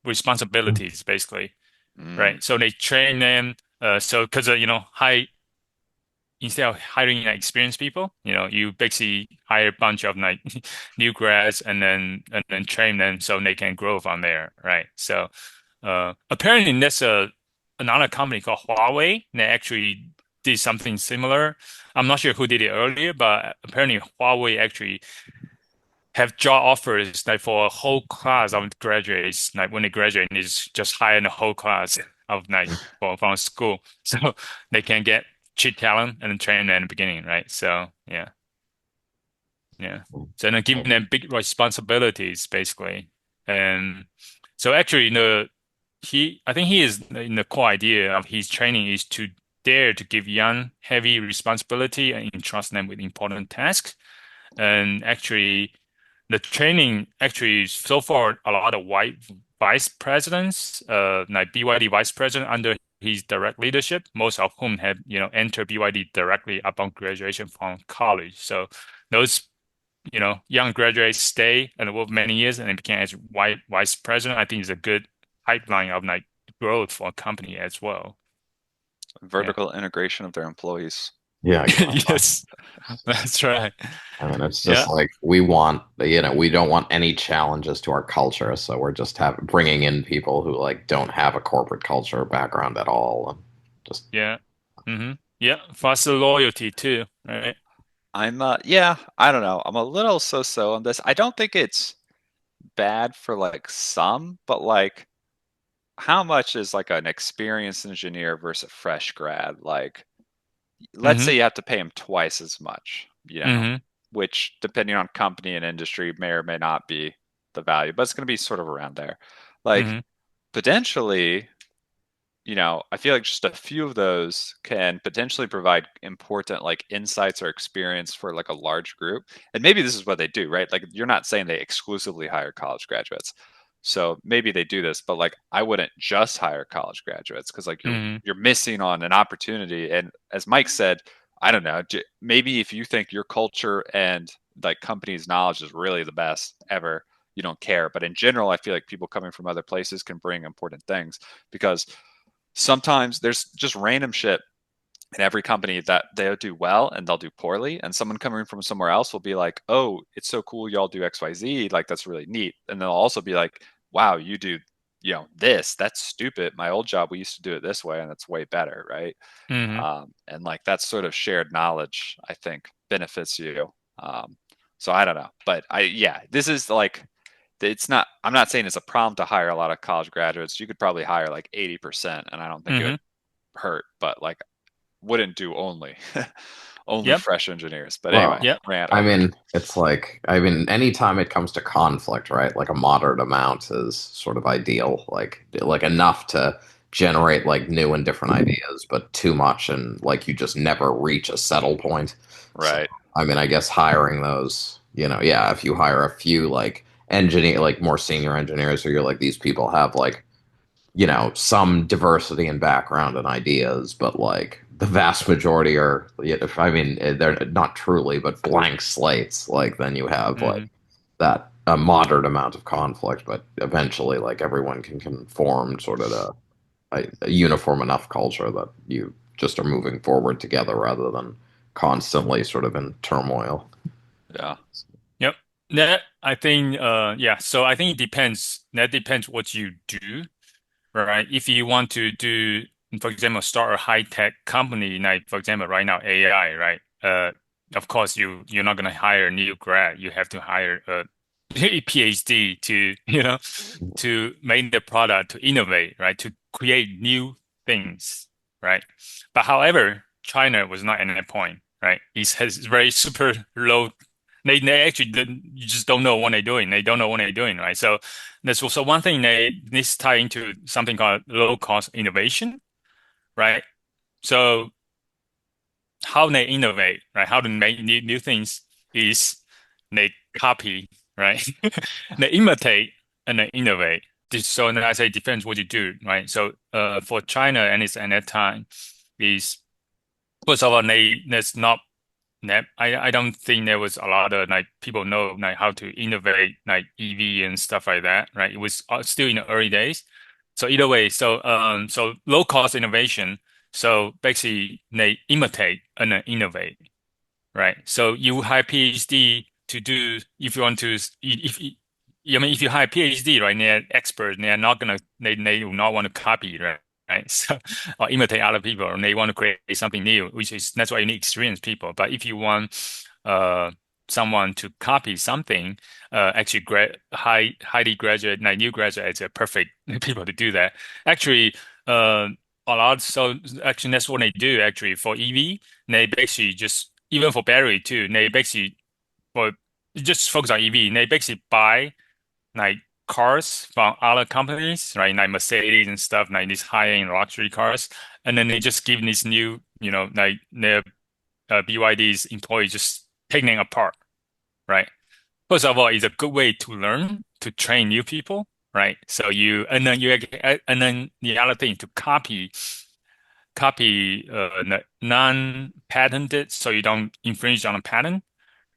responsibilities, basically, Mm, right? So they train them. So because high instead of hiring like experienced people, you basically hire a bunch of like new grads and then train them so they can grow from there, right? So apparently there's another company called Huawei that actually did something similar. I'm not sure who did it earlier, but apparently Huawei actually have job offers like for a whole class of graduates. Like when they graduate, is just hiring a whole class of like from school, so they can get cheap talent and then train them in the beginning, right? So yeah, yeah. So then giving them big responsibilities basically, and so actually I think he is in the core idea of his training is to dare to give young heavy responsibility and entrust them with important tasks. And actually, the training actually so far a lot of white vice presidents, like BYD vice president under his direct leadership, most of whom have entered BYD directly upon graduation from college. So those young graduates stay and work many years and then became as white vice president. I think is a good pipeline of like growth for a company as well. Yeah. vertical integration of their employees. Yeah, exactly. Yes, that's right. I mean, it's just Yeah. like we don't want any challenges to our culture, so we're just bringing in people who like don't have a corporate culture background at all, and just Yeah. Yeah. Foster loyalty too, right? Yeah, I don't know. I'm a little so-so on this. I don't think it's bad for like some, but like how much is like an experienced engineer versus a fresh grad? Like, let's Mm-hmm. say you have to pay him twice as much, Mm-hmm. which depending on company and industry may or may not be the value, but it's going to be sort of around there. Like, Mm-hmm. potentially, I feel like just a few of those can potentially provide important like insights or experience for like a large group. And maybe this is what they do, right? Like you're not saying they exclusively hire college graduates. So maybe they do this, but like I wouldn't just hire college graduates because like Mm-hmm. you're missing on an opportunity. And as Mike said, I don't know, maybe if you think your culture and like company's knowledge is really the best ever, you don't care. But in general, I feel like people coming from other places can bring important things because sometimes there's just random shit in every company that they'll do well and they'll do poorly. And someone coming from somewhere else will be like, oh, it's so cool y'all do XYZ. Like, that's really neat. And they'll also be like, wow, you do, this. That's stupid. My old job, we used to do it this way and it's way better. Right. Mm-hmm. And like that sort of shared knowledge, I think, benefits you. So I don't know. But yeah, this is like, I'm not saying it's a problem to hire a lot of college graduates. You could probably hire like 80%, and I don't think it Mm-hmm. would hurt, but like wouldn't do only only Yep. fresh engineers. But anyway, well, Yep. rant I over. mean, it's like anytime it comes to conflict, right? Like a moderate amount is sort of ideal, like enough to generate like new and different ideas, but too much and like you just never reach a settle point. So, Right. I mean, I guess hiring those, yeah, if you hire a few like like more senior engineers who you're like these people have like some diversity in background and ideas, but like the vast majority are, I mean, they're not truly, but blank slates. Like then you have like Mm-hmm. that a moderate amount of conflict, but eventually, like everyone can conform sort of to a uniform enough culture that you just are moving forward together rather than constantly sort of in turmoil. Yeah. Yep. That I think yeah, so I think it depends. That depends what you do, right? If you want to do, for example, start a high tech company, like for example, right now AI, right? Of course you're not gonna hire a new grad. You have to hire a PhD to, to make the product, to innovate, right? To create new things, right? But however, China was not at that point, right? It has very super low. They actually you just don't know what they're doing. They don't know what they're doing, right? So that's also one thing this tie into something called low cost innovation, right? So how they innovate, right? How to make new things is they copy, right? They imitate and they innovate. so then I say depends what you do, right? So for China and it's at that time is first of all there's not I don't think there was a lot of like people know like how to innovate like EV and stuff like that, right? It was still in the early days. So either way, so low cost innovation. So basically they imitate and then innovate, right? So you hire PhD to do if you want to if I mean if you hire PhD, right? They're experts. They're not gonna they will not want to copy, right? Right. So or imitate other people, and they want to create something new, which is that's why you need experienced people. But if you want uh someone to copy something, actually highly graduate, like new graduates are perfect people to do that. Actually, a lot. So actually, that's what they do. Actually, for EV, they basically just even for battery too. They basically for just focus on EV. They basically buy like cars from other companies, right? Like Mercedes and stuff, like these high-end luxury cars, and then they just give these new, like their BYD's employees just taking it apart, right? First of all, it's a good way to learn, to train new people, right? So and then the other thing to copy non-patented, so you don't infringe on a patent,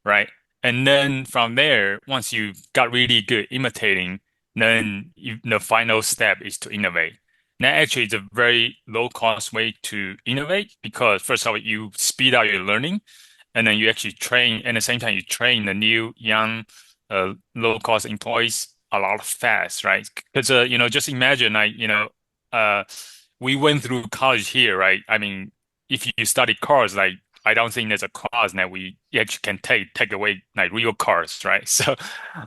right? And then from there, once you got really good imitating, then the final step is to innovate. Now, actually, it's a very low cost way to innovate because first of all, you speed up your learning, and then you actually train, at the same time, you train the new young, low cost employees a lot fast, right? Because just imagine, like, uh, we went through college here, right? I mean, if you study cars, like I don't think there's a class that we actually can take away like real cars, right? So,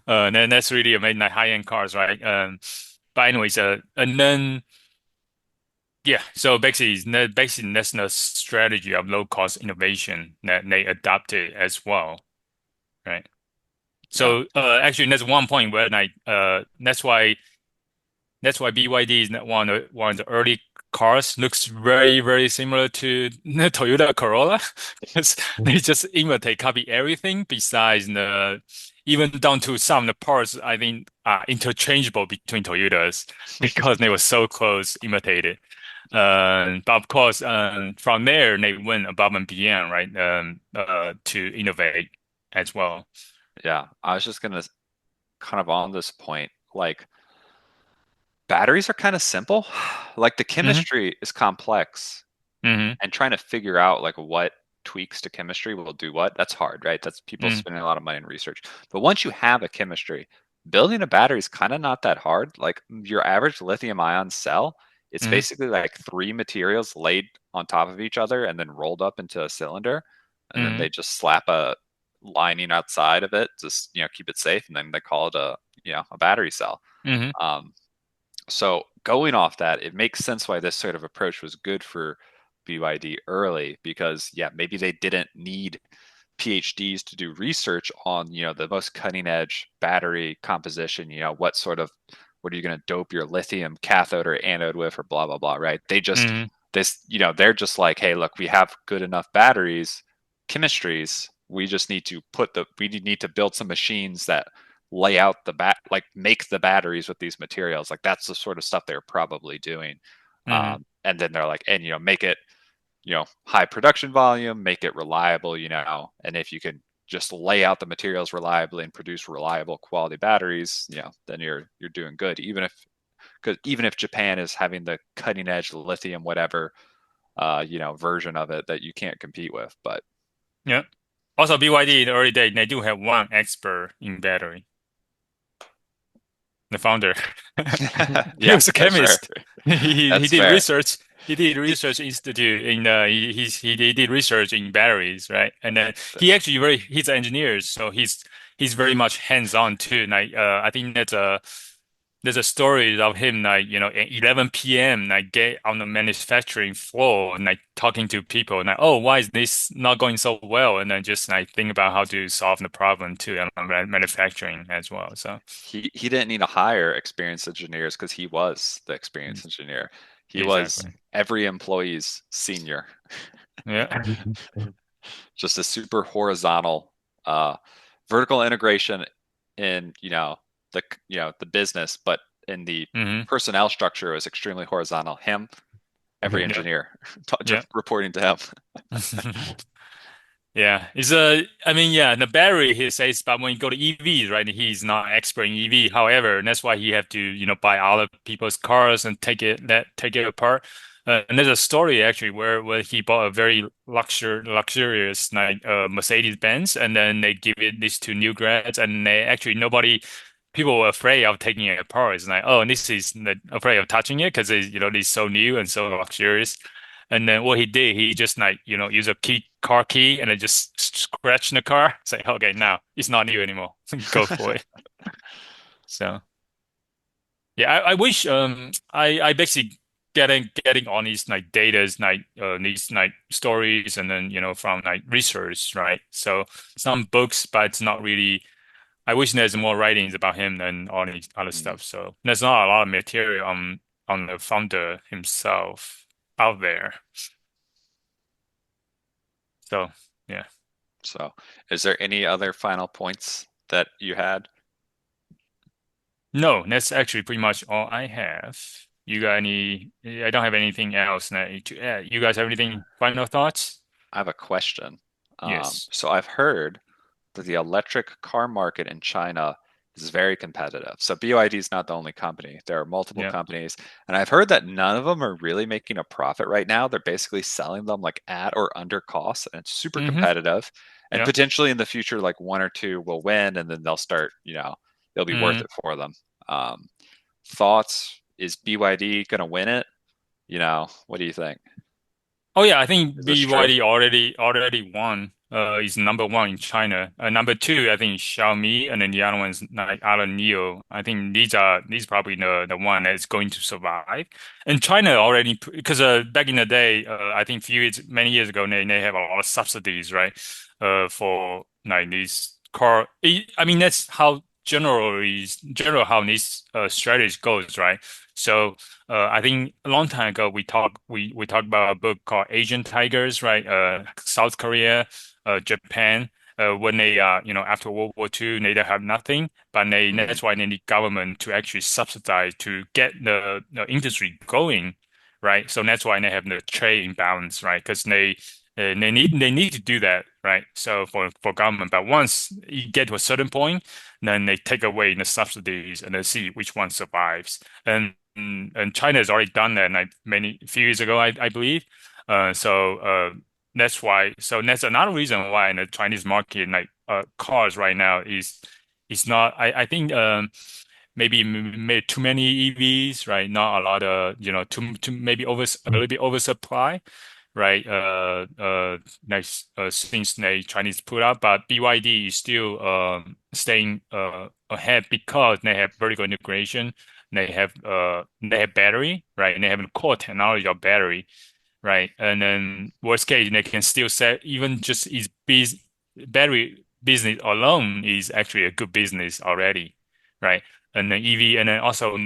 then that's really amazing, like high-end cars, right? But anyways, and then yeah, so basically that's the strategy of low-cost innovation that they adopted as well, right? Yeah. So, actually, that's one point where like that's why BYD is not one of the early cars. Looks very, very similar to the Toyota Corolla because they just imitate, copy everything besides even down to some of the parts I think are interchangeable between Toyotas because they were so close, imitated. But of course, from there they went above and beyond, right? To innovate as well. Yeah. I was just gonna kind of on this point, like batteries are kind of simple. Like the Hmm. chemistry is complex Hmm. and trying to figure out like what tweaks to chemistry will do what, that's hard, right? That's people Hmm. spending a lot of money in research. But once you have a chemistry, building a battery is kind of not that hard. Like your average lithium ion cell, it's Hmm. basically like three materials laid on top of each other and then rolled up into a cylinder. And then Hmm. they just slap a lining outside of it, just keep it safe, and then they call it a battery cell. Hmm. Um, so going off that, it makes sense why this sort of approach was good for BYD early because yeah, maybe they didn't need PhDs to do research on, the most cutting edge battery composition, what are you going to dope your lithium cathode or anode with or blah blah blah, right? Hmm. They're just like, hey, look, we have good enough batteries, chemistries. We need to build some machines that lay out like make the batteries with these materials. Like that's the sort of stuff they're probably doing. Hmm. And then they're like, and make it, high production volume, make it reliable, and if you can just lay out the materials reliably and produce reliable quality batteries, then you're doing good. Even if Japan is having the cutting edge lithium whatever version of it that you can't compete with. But Yeah. Also, BYD in the early days, they do have one expert in battery, the founder. He yeah, was a that's fair. chemist. He That's did fair. research. He did research institute in he did research in batteries, right? And then he's an engineer, so he's very much hands-on too. Like I think there's a story of him like at 11 p.m. like get on the manufacturing floor and like talking to people and like, oh, why is this not going so well, and then just like think about how to solve the problem too and manufacturing as well. So He didn't need to hire experienced engineers because he was the experienced engineer. He was exactly. every employee's senior. Yeah. Just a super horizontal, uh, vertical integration in the business, but and the Hmm. personnel structure is extremely horizontal. Him, every Yeah. engineer Yeah. reporting to him. Yeah, I mean, yeah, the battery he says, but when you go to EVs, right, he's not expert in EV. However, that's why he have to, buy other people's cars and take it apart. And there's a story actually where he bought a very luxurious like Mercedes Benz, and then they give it this to new grads, and they actually people were afraid of taking it apart. It's like, oh, this is afraid of touching it because it's so new and so luxurious. And then what he did, he just like, use a car key and then just scratch the car. Say, okay, now it's not new anymore. Go for it. So yeah, I wish I basically getting on these like datas like these like stories and then from like research, right? So some books, but it's not really. I wish there's more writings about him than all these other Mm. stuff. So there's not a lot of material on the founder himself out there. So yeah. So, is there any other final points that you had? No, that's actually pretty much all I have. You got any? I don't have anything else to add. You guys have anything final thoughts? I have a question. Yes. So I've heard that the electric car market in China is very competitive. So BYD is not the only company. There are multiple Yeah. companies, and I've heard that none of them are really making a profit right now. They're basically selling them like at or under cost, and it's super Mm-hmm. competitive. And Yeah. potentially in the future, like one or two will win, and then they'll start, they'll be worth Mm. it for them. Thoughts? Is BYD gonna win it? What do you think? Oh yeah, I think Is this true? BYD already won. Is number one in China. Number two, I think Xiaomi, and then the other one's like other Neo. I think these probably the one that's going to survive. And China already because back in the day, I think many years ago, they have a lot of subsidies, right? For like these car. I mean that's how general how this strategy goes, right? So. I think a long time ago we talked about a book called Asian Tigers, right? South Korea, Japan, when they after World War II they don't have nothing, but Hmm. that's why they need government to actually subsidize to get the industry going, right? So that's why they have the trade imbalance, right? Because they need to do that, right? So for government, but once you get to a certain point, then they take away the subsidies and then see which one survives. And China has already done that like few years ago, I believe. So that's why. So that's another reason why in the Chinese market, like cars right now is not. I think maybe made too many EVs, right? Not a lot of too maybe a little bit oversupply, right? Next since the Chinese put out, but BYD is still staying ahead because they have vertical integration. They have battery, right? And they have the core technology of battery, right? And then worst case, they can still sell even just battery business alone is actually a good business already, right? And then EV, and then also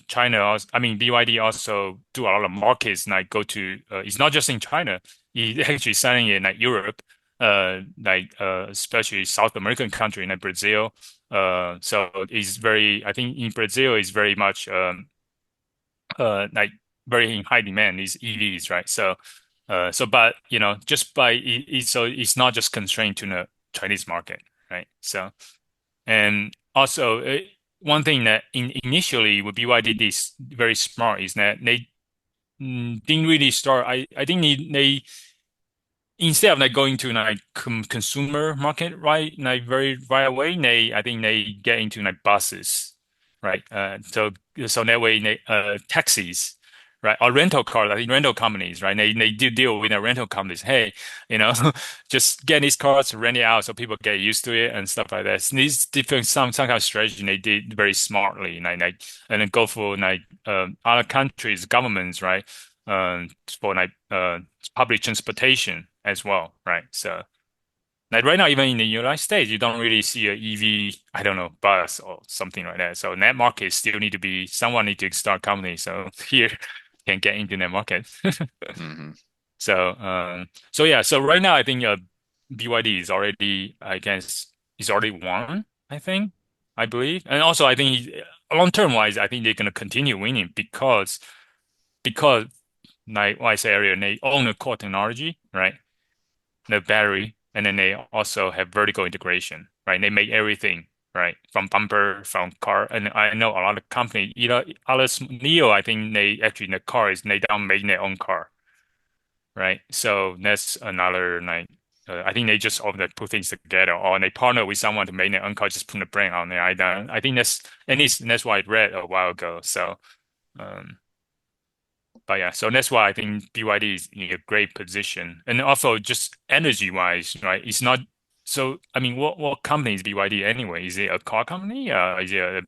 China also, I mean BYD also do a lot of markets like go to it's not just in China, it's actually selling in like Europe, especially South American country like Brazil. So it's very I think in Brazil is very much like very in high demand these EVs, right? So but just by so it's not just constrained to the Chinese market, right? So and also one thing that initially with BYD is very smart is that they didn't really start. I think they instead of like going to like consumer market very right away, I think they get into like buses, right? So that way they taxis, right? Or rental car, like rental companies, right? They do deal with the rental companies. Hey, you know, just get these cars, rent it out so people get used to it and stuff like that. So these different some kind of strategy they did very smartly, and then go for like other countries, governments, right? For like public transportation as well, right? So like right now, even in the United States, you don't really see a EV, I don't know, bus or something like that. So that market still need to be someone need to start company. So here can get into that market. Hmm. So yeah, so right now I think BYD is already, I guess, is already won, I think, I believe. And also I think long term wise, I think they're gonna continue winning because like what I said earlier, they own the core technology, right? The battery, and then they also have vertical integration, right? They make everything, right? From bumper, from car, and I know a lot of company, others, Neo, I think they actually in the cars, they don't make their own car, right? So that's another like I think they just often put things together, or they partner with someone to make their own car, just put the brand on there. I think that's at least that's what I read a while ago. So, um, but yeah, so that's why I think BYD is in a great position, and also just energy wise, right? It's not so. I mean, what company is BYD anyway? Is it a car company? Is it a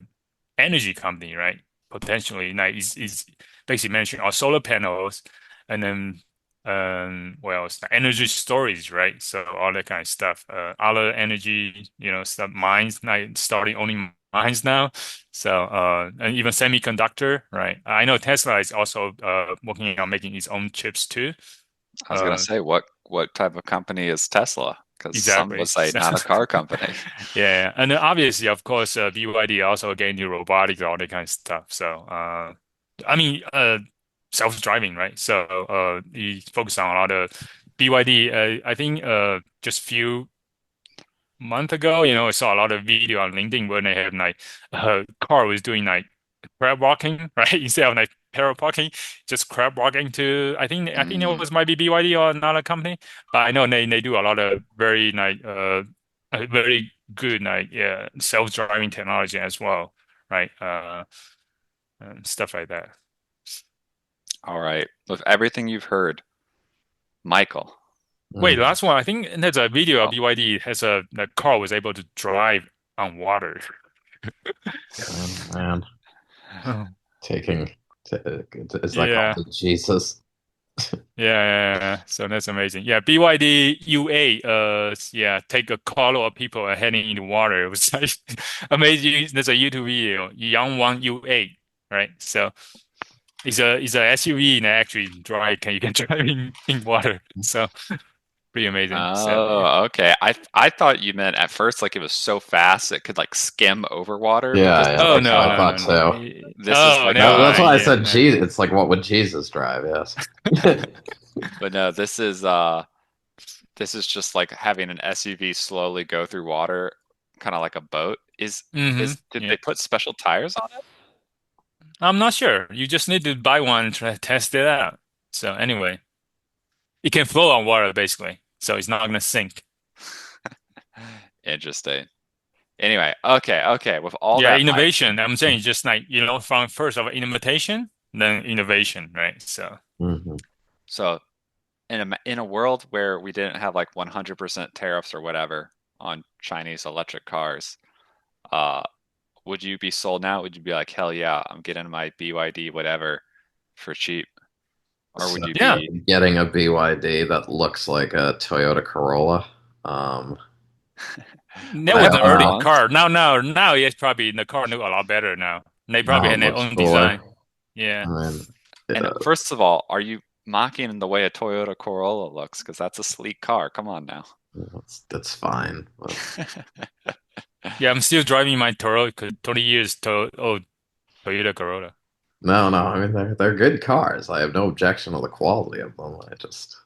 energy company, right? Potentially, like is basically mentioning our solar panels, and then well, it's the energy storage, right? So all that kind of stuff. Other energy, stuff, mines, like starting owning mines now. So and even semiconductor, right? I know Tesla is also working on making its own chips too. I was gonna Uh, say, what type of company is Tesla? Because some exactly. would say not a car company. Yeah, and then obviously, of course, BYD also getting into robotics, all that kind of stuff. So, I mean, self-driving, right? So, you focus on a lot of BYD. I think just few month ago, I saw a lot of video on LinkedIn where they have like a car was doing like crab walking, right? Instead of like parallel parking, just crab walking to I think it Mm, was might be BYD or another company. But I know they do a lot of very like very good like yeah self-driving technology as well, right? And stuff like that. all right. With everything you've heard, Michael. Wait, Mm. last one. I think there's a video of Oh, BYD has the car was able to drive on water. Oh, man, Oh. taking is that called Yeah. the Jesus? Yeah. So that's amazing. Yeah, BYD UA, yeah, take a carload of people and heading into water. It was like amazing. There's a YouTube video, Yang Wang UA, right? So it's a SUV and actually drive can you can drive in water. So pretty amazing. So yeah. oh, okay. I thought you meant at first like it was so fast it could like skim over water, but Yeah, this yeah, is Oh like that's no what I no thought no no. too. Oh, like never That's mind. why I Yeah. said Jesus. It's like, what would Jesus drive? Yes. but no, this is just like having an SUV slowly go through water, kind of like a boat. Is did Yeah. they put special tires on it? I'm not sure. You just need to buy one and try to test it out. So anyway, it can flow on water basically, so it's not gonna sink. Interesting. Anyway, okay. With all Yeah, that, Mike. innovation. I'm saying just like, from first of invitation, then innovation, right? So, Hmm. So in a world where we didn't have like 100% tariffs or whatever on Chinese electric cars, uh, would you be sold now? Would you be like, hell yeah, I'm getting my BYD whatever for cheap? Or So would you yeah, be getting a BYD that looks like a Toyota Corolla. Um, that I was an whatever early once? car. Now, it's probably the car look a lot better now. They probably now it had their looks own cooler. design. Yeah. I mean, And yeah, first of all, are you mocking the way a Toyota Corolla looks? Because that's a sleek car. Come on now. that's fine. But Yeah, I'm still driving my Toyota, 20 years old Toyota Corolla. no, no. I mean, they're good cars. I have no objection to the quality of them. I just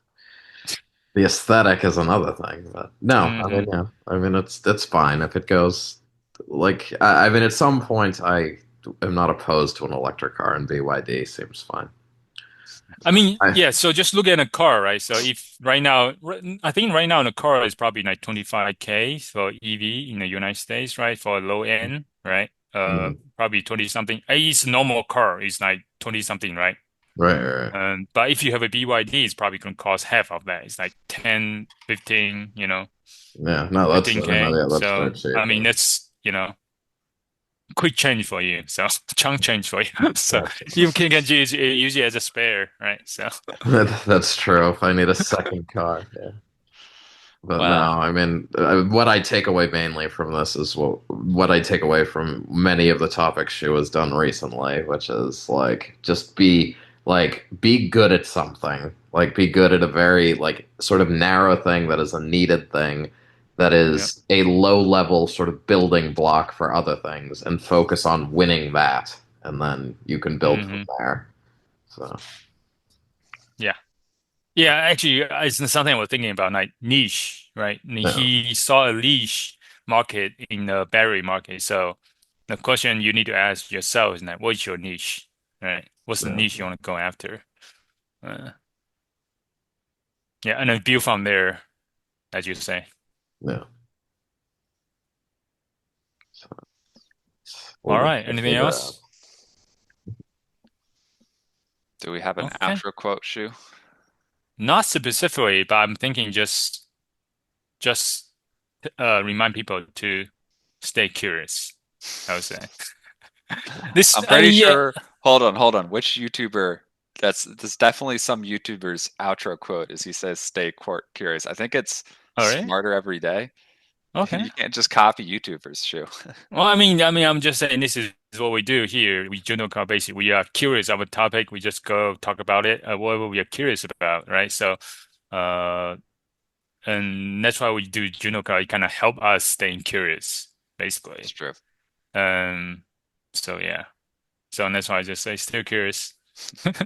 the aesthetic is another thing. But no, I mean, Hmm. yeah. I mean, it's fine if it goes like. I mean, at some point, I am not opposed to an electric car, and BYD seems fine. I So mean, I. yeah, so just look at a car, right? So if right now, I think right now the car is probably like 25K for EV in the United States, right? For a low end, right? Mhm. Probably 20 something. It's normal car is like 20 something, right? Right, right, right. But if you have a BYD, it's probably going to cost half of that. It's like 10, 15, Yeah, no, that's I mean, 15K. yeah, that's So, very cheap. I mean, that's, quick change for you. So, chunk change for you. So, Yeah. you can use it as a spare, right? So, That's true. If I need a second car, yeah. But no, Well, I mean, what I take away mainly from this is what I take away from many of the topics she was done recently, which is like just be good at something, like be good at a very like sort of narrow thing that is a needed thing, that Yeah. is a low level sort of building block for other things and focus on winning that, and then you can build from Hmm. there. So Yeah. Yeah, actually, it's something I was thinking about, like niche, right? yeah, He saw a niche market in the battery market. So the question you need to ask yourself is like, what's your niche, right? What's the yeah, niche you want to go after? Uh, yeah, and then build from there, as you say. yeah. So All we'll right. Anything figure out. else? Do we have an Okay. outro quote, Shu? Not specifically, but I'm thinking just remind people to stay curious, I would say. I'm I pretty mean, yeah. sure. Hold on. Which YouTuber? That's definitely some YouTuber's outro quote. Is he says, "Stay curious." I think it's All right. smarter every day. Okay. You can't just copy YouTubers, Shu. Well, I'm just saying this is what we do here. We general car basically we are curious of a topic. We just go talk about it, whatever we are curious about, right? So, uh, and that's why we do general car. It kind of help us staying curious, It's basically. true. Um, so yeah. So that's why I just say still curious.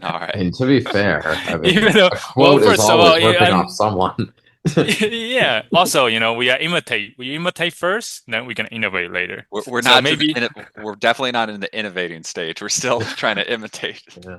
All right. And to be fair, I Even mean, though, a well, quote is first of all, always ripping off someone. yeah. Also, we are imitate. We imitate first, then we can innovate later. We're So not to maybe. we're definitely not in the innovating stage. We're still trying to imitate. Yeah.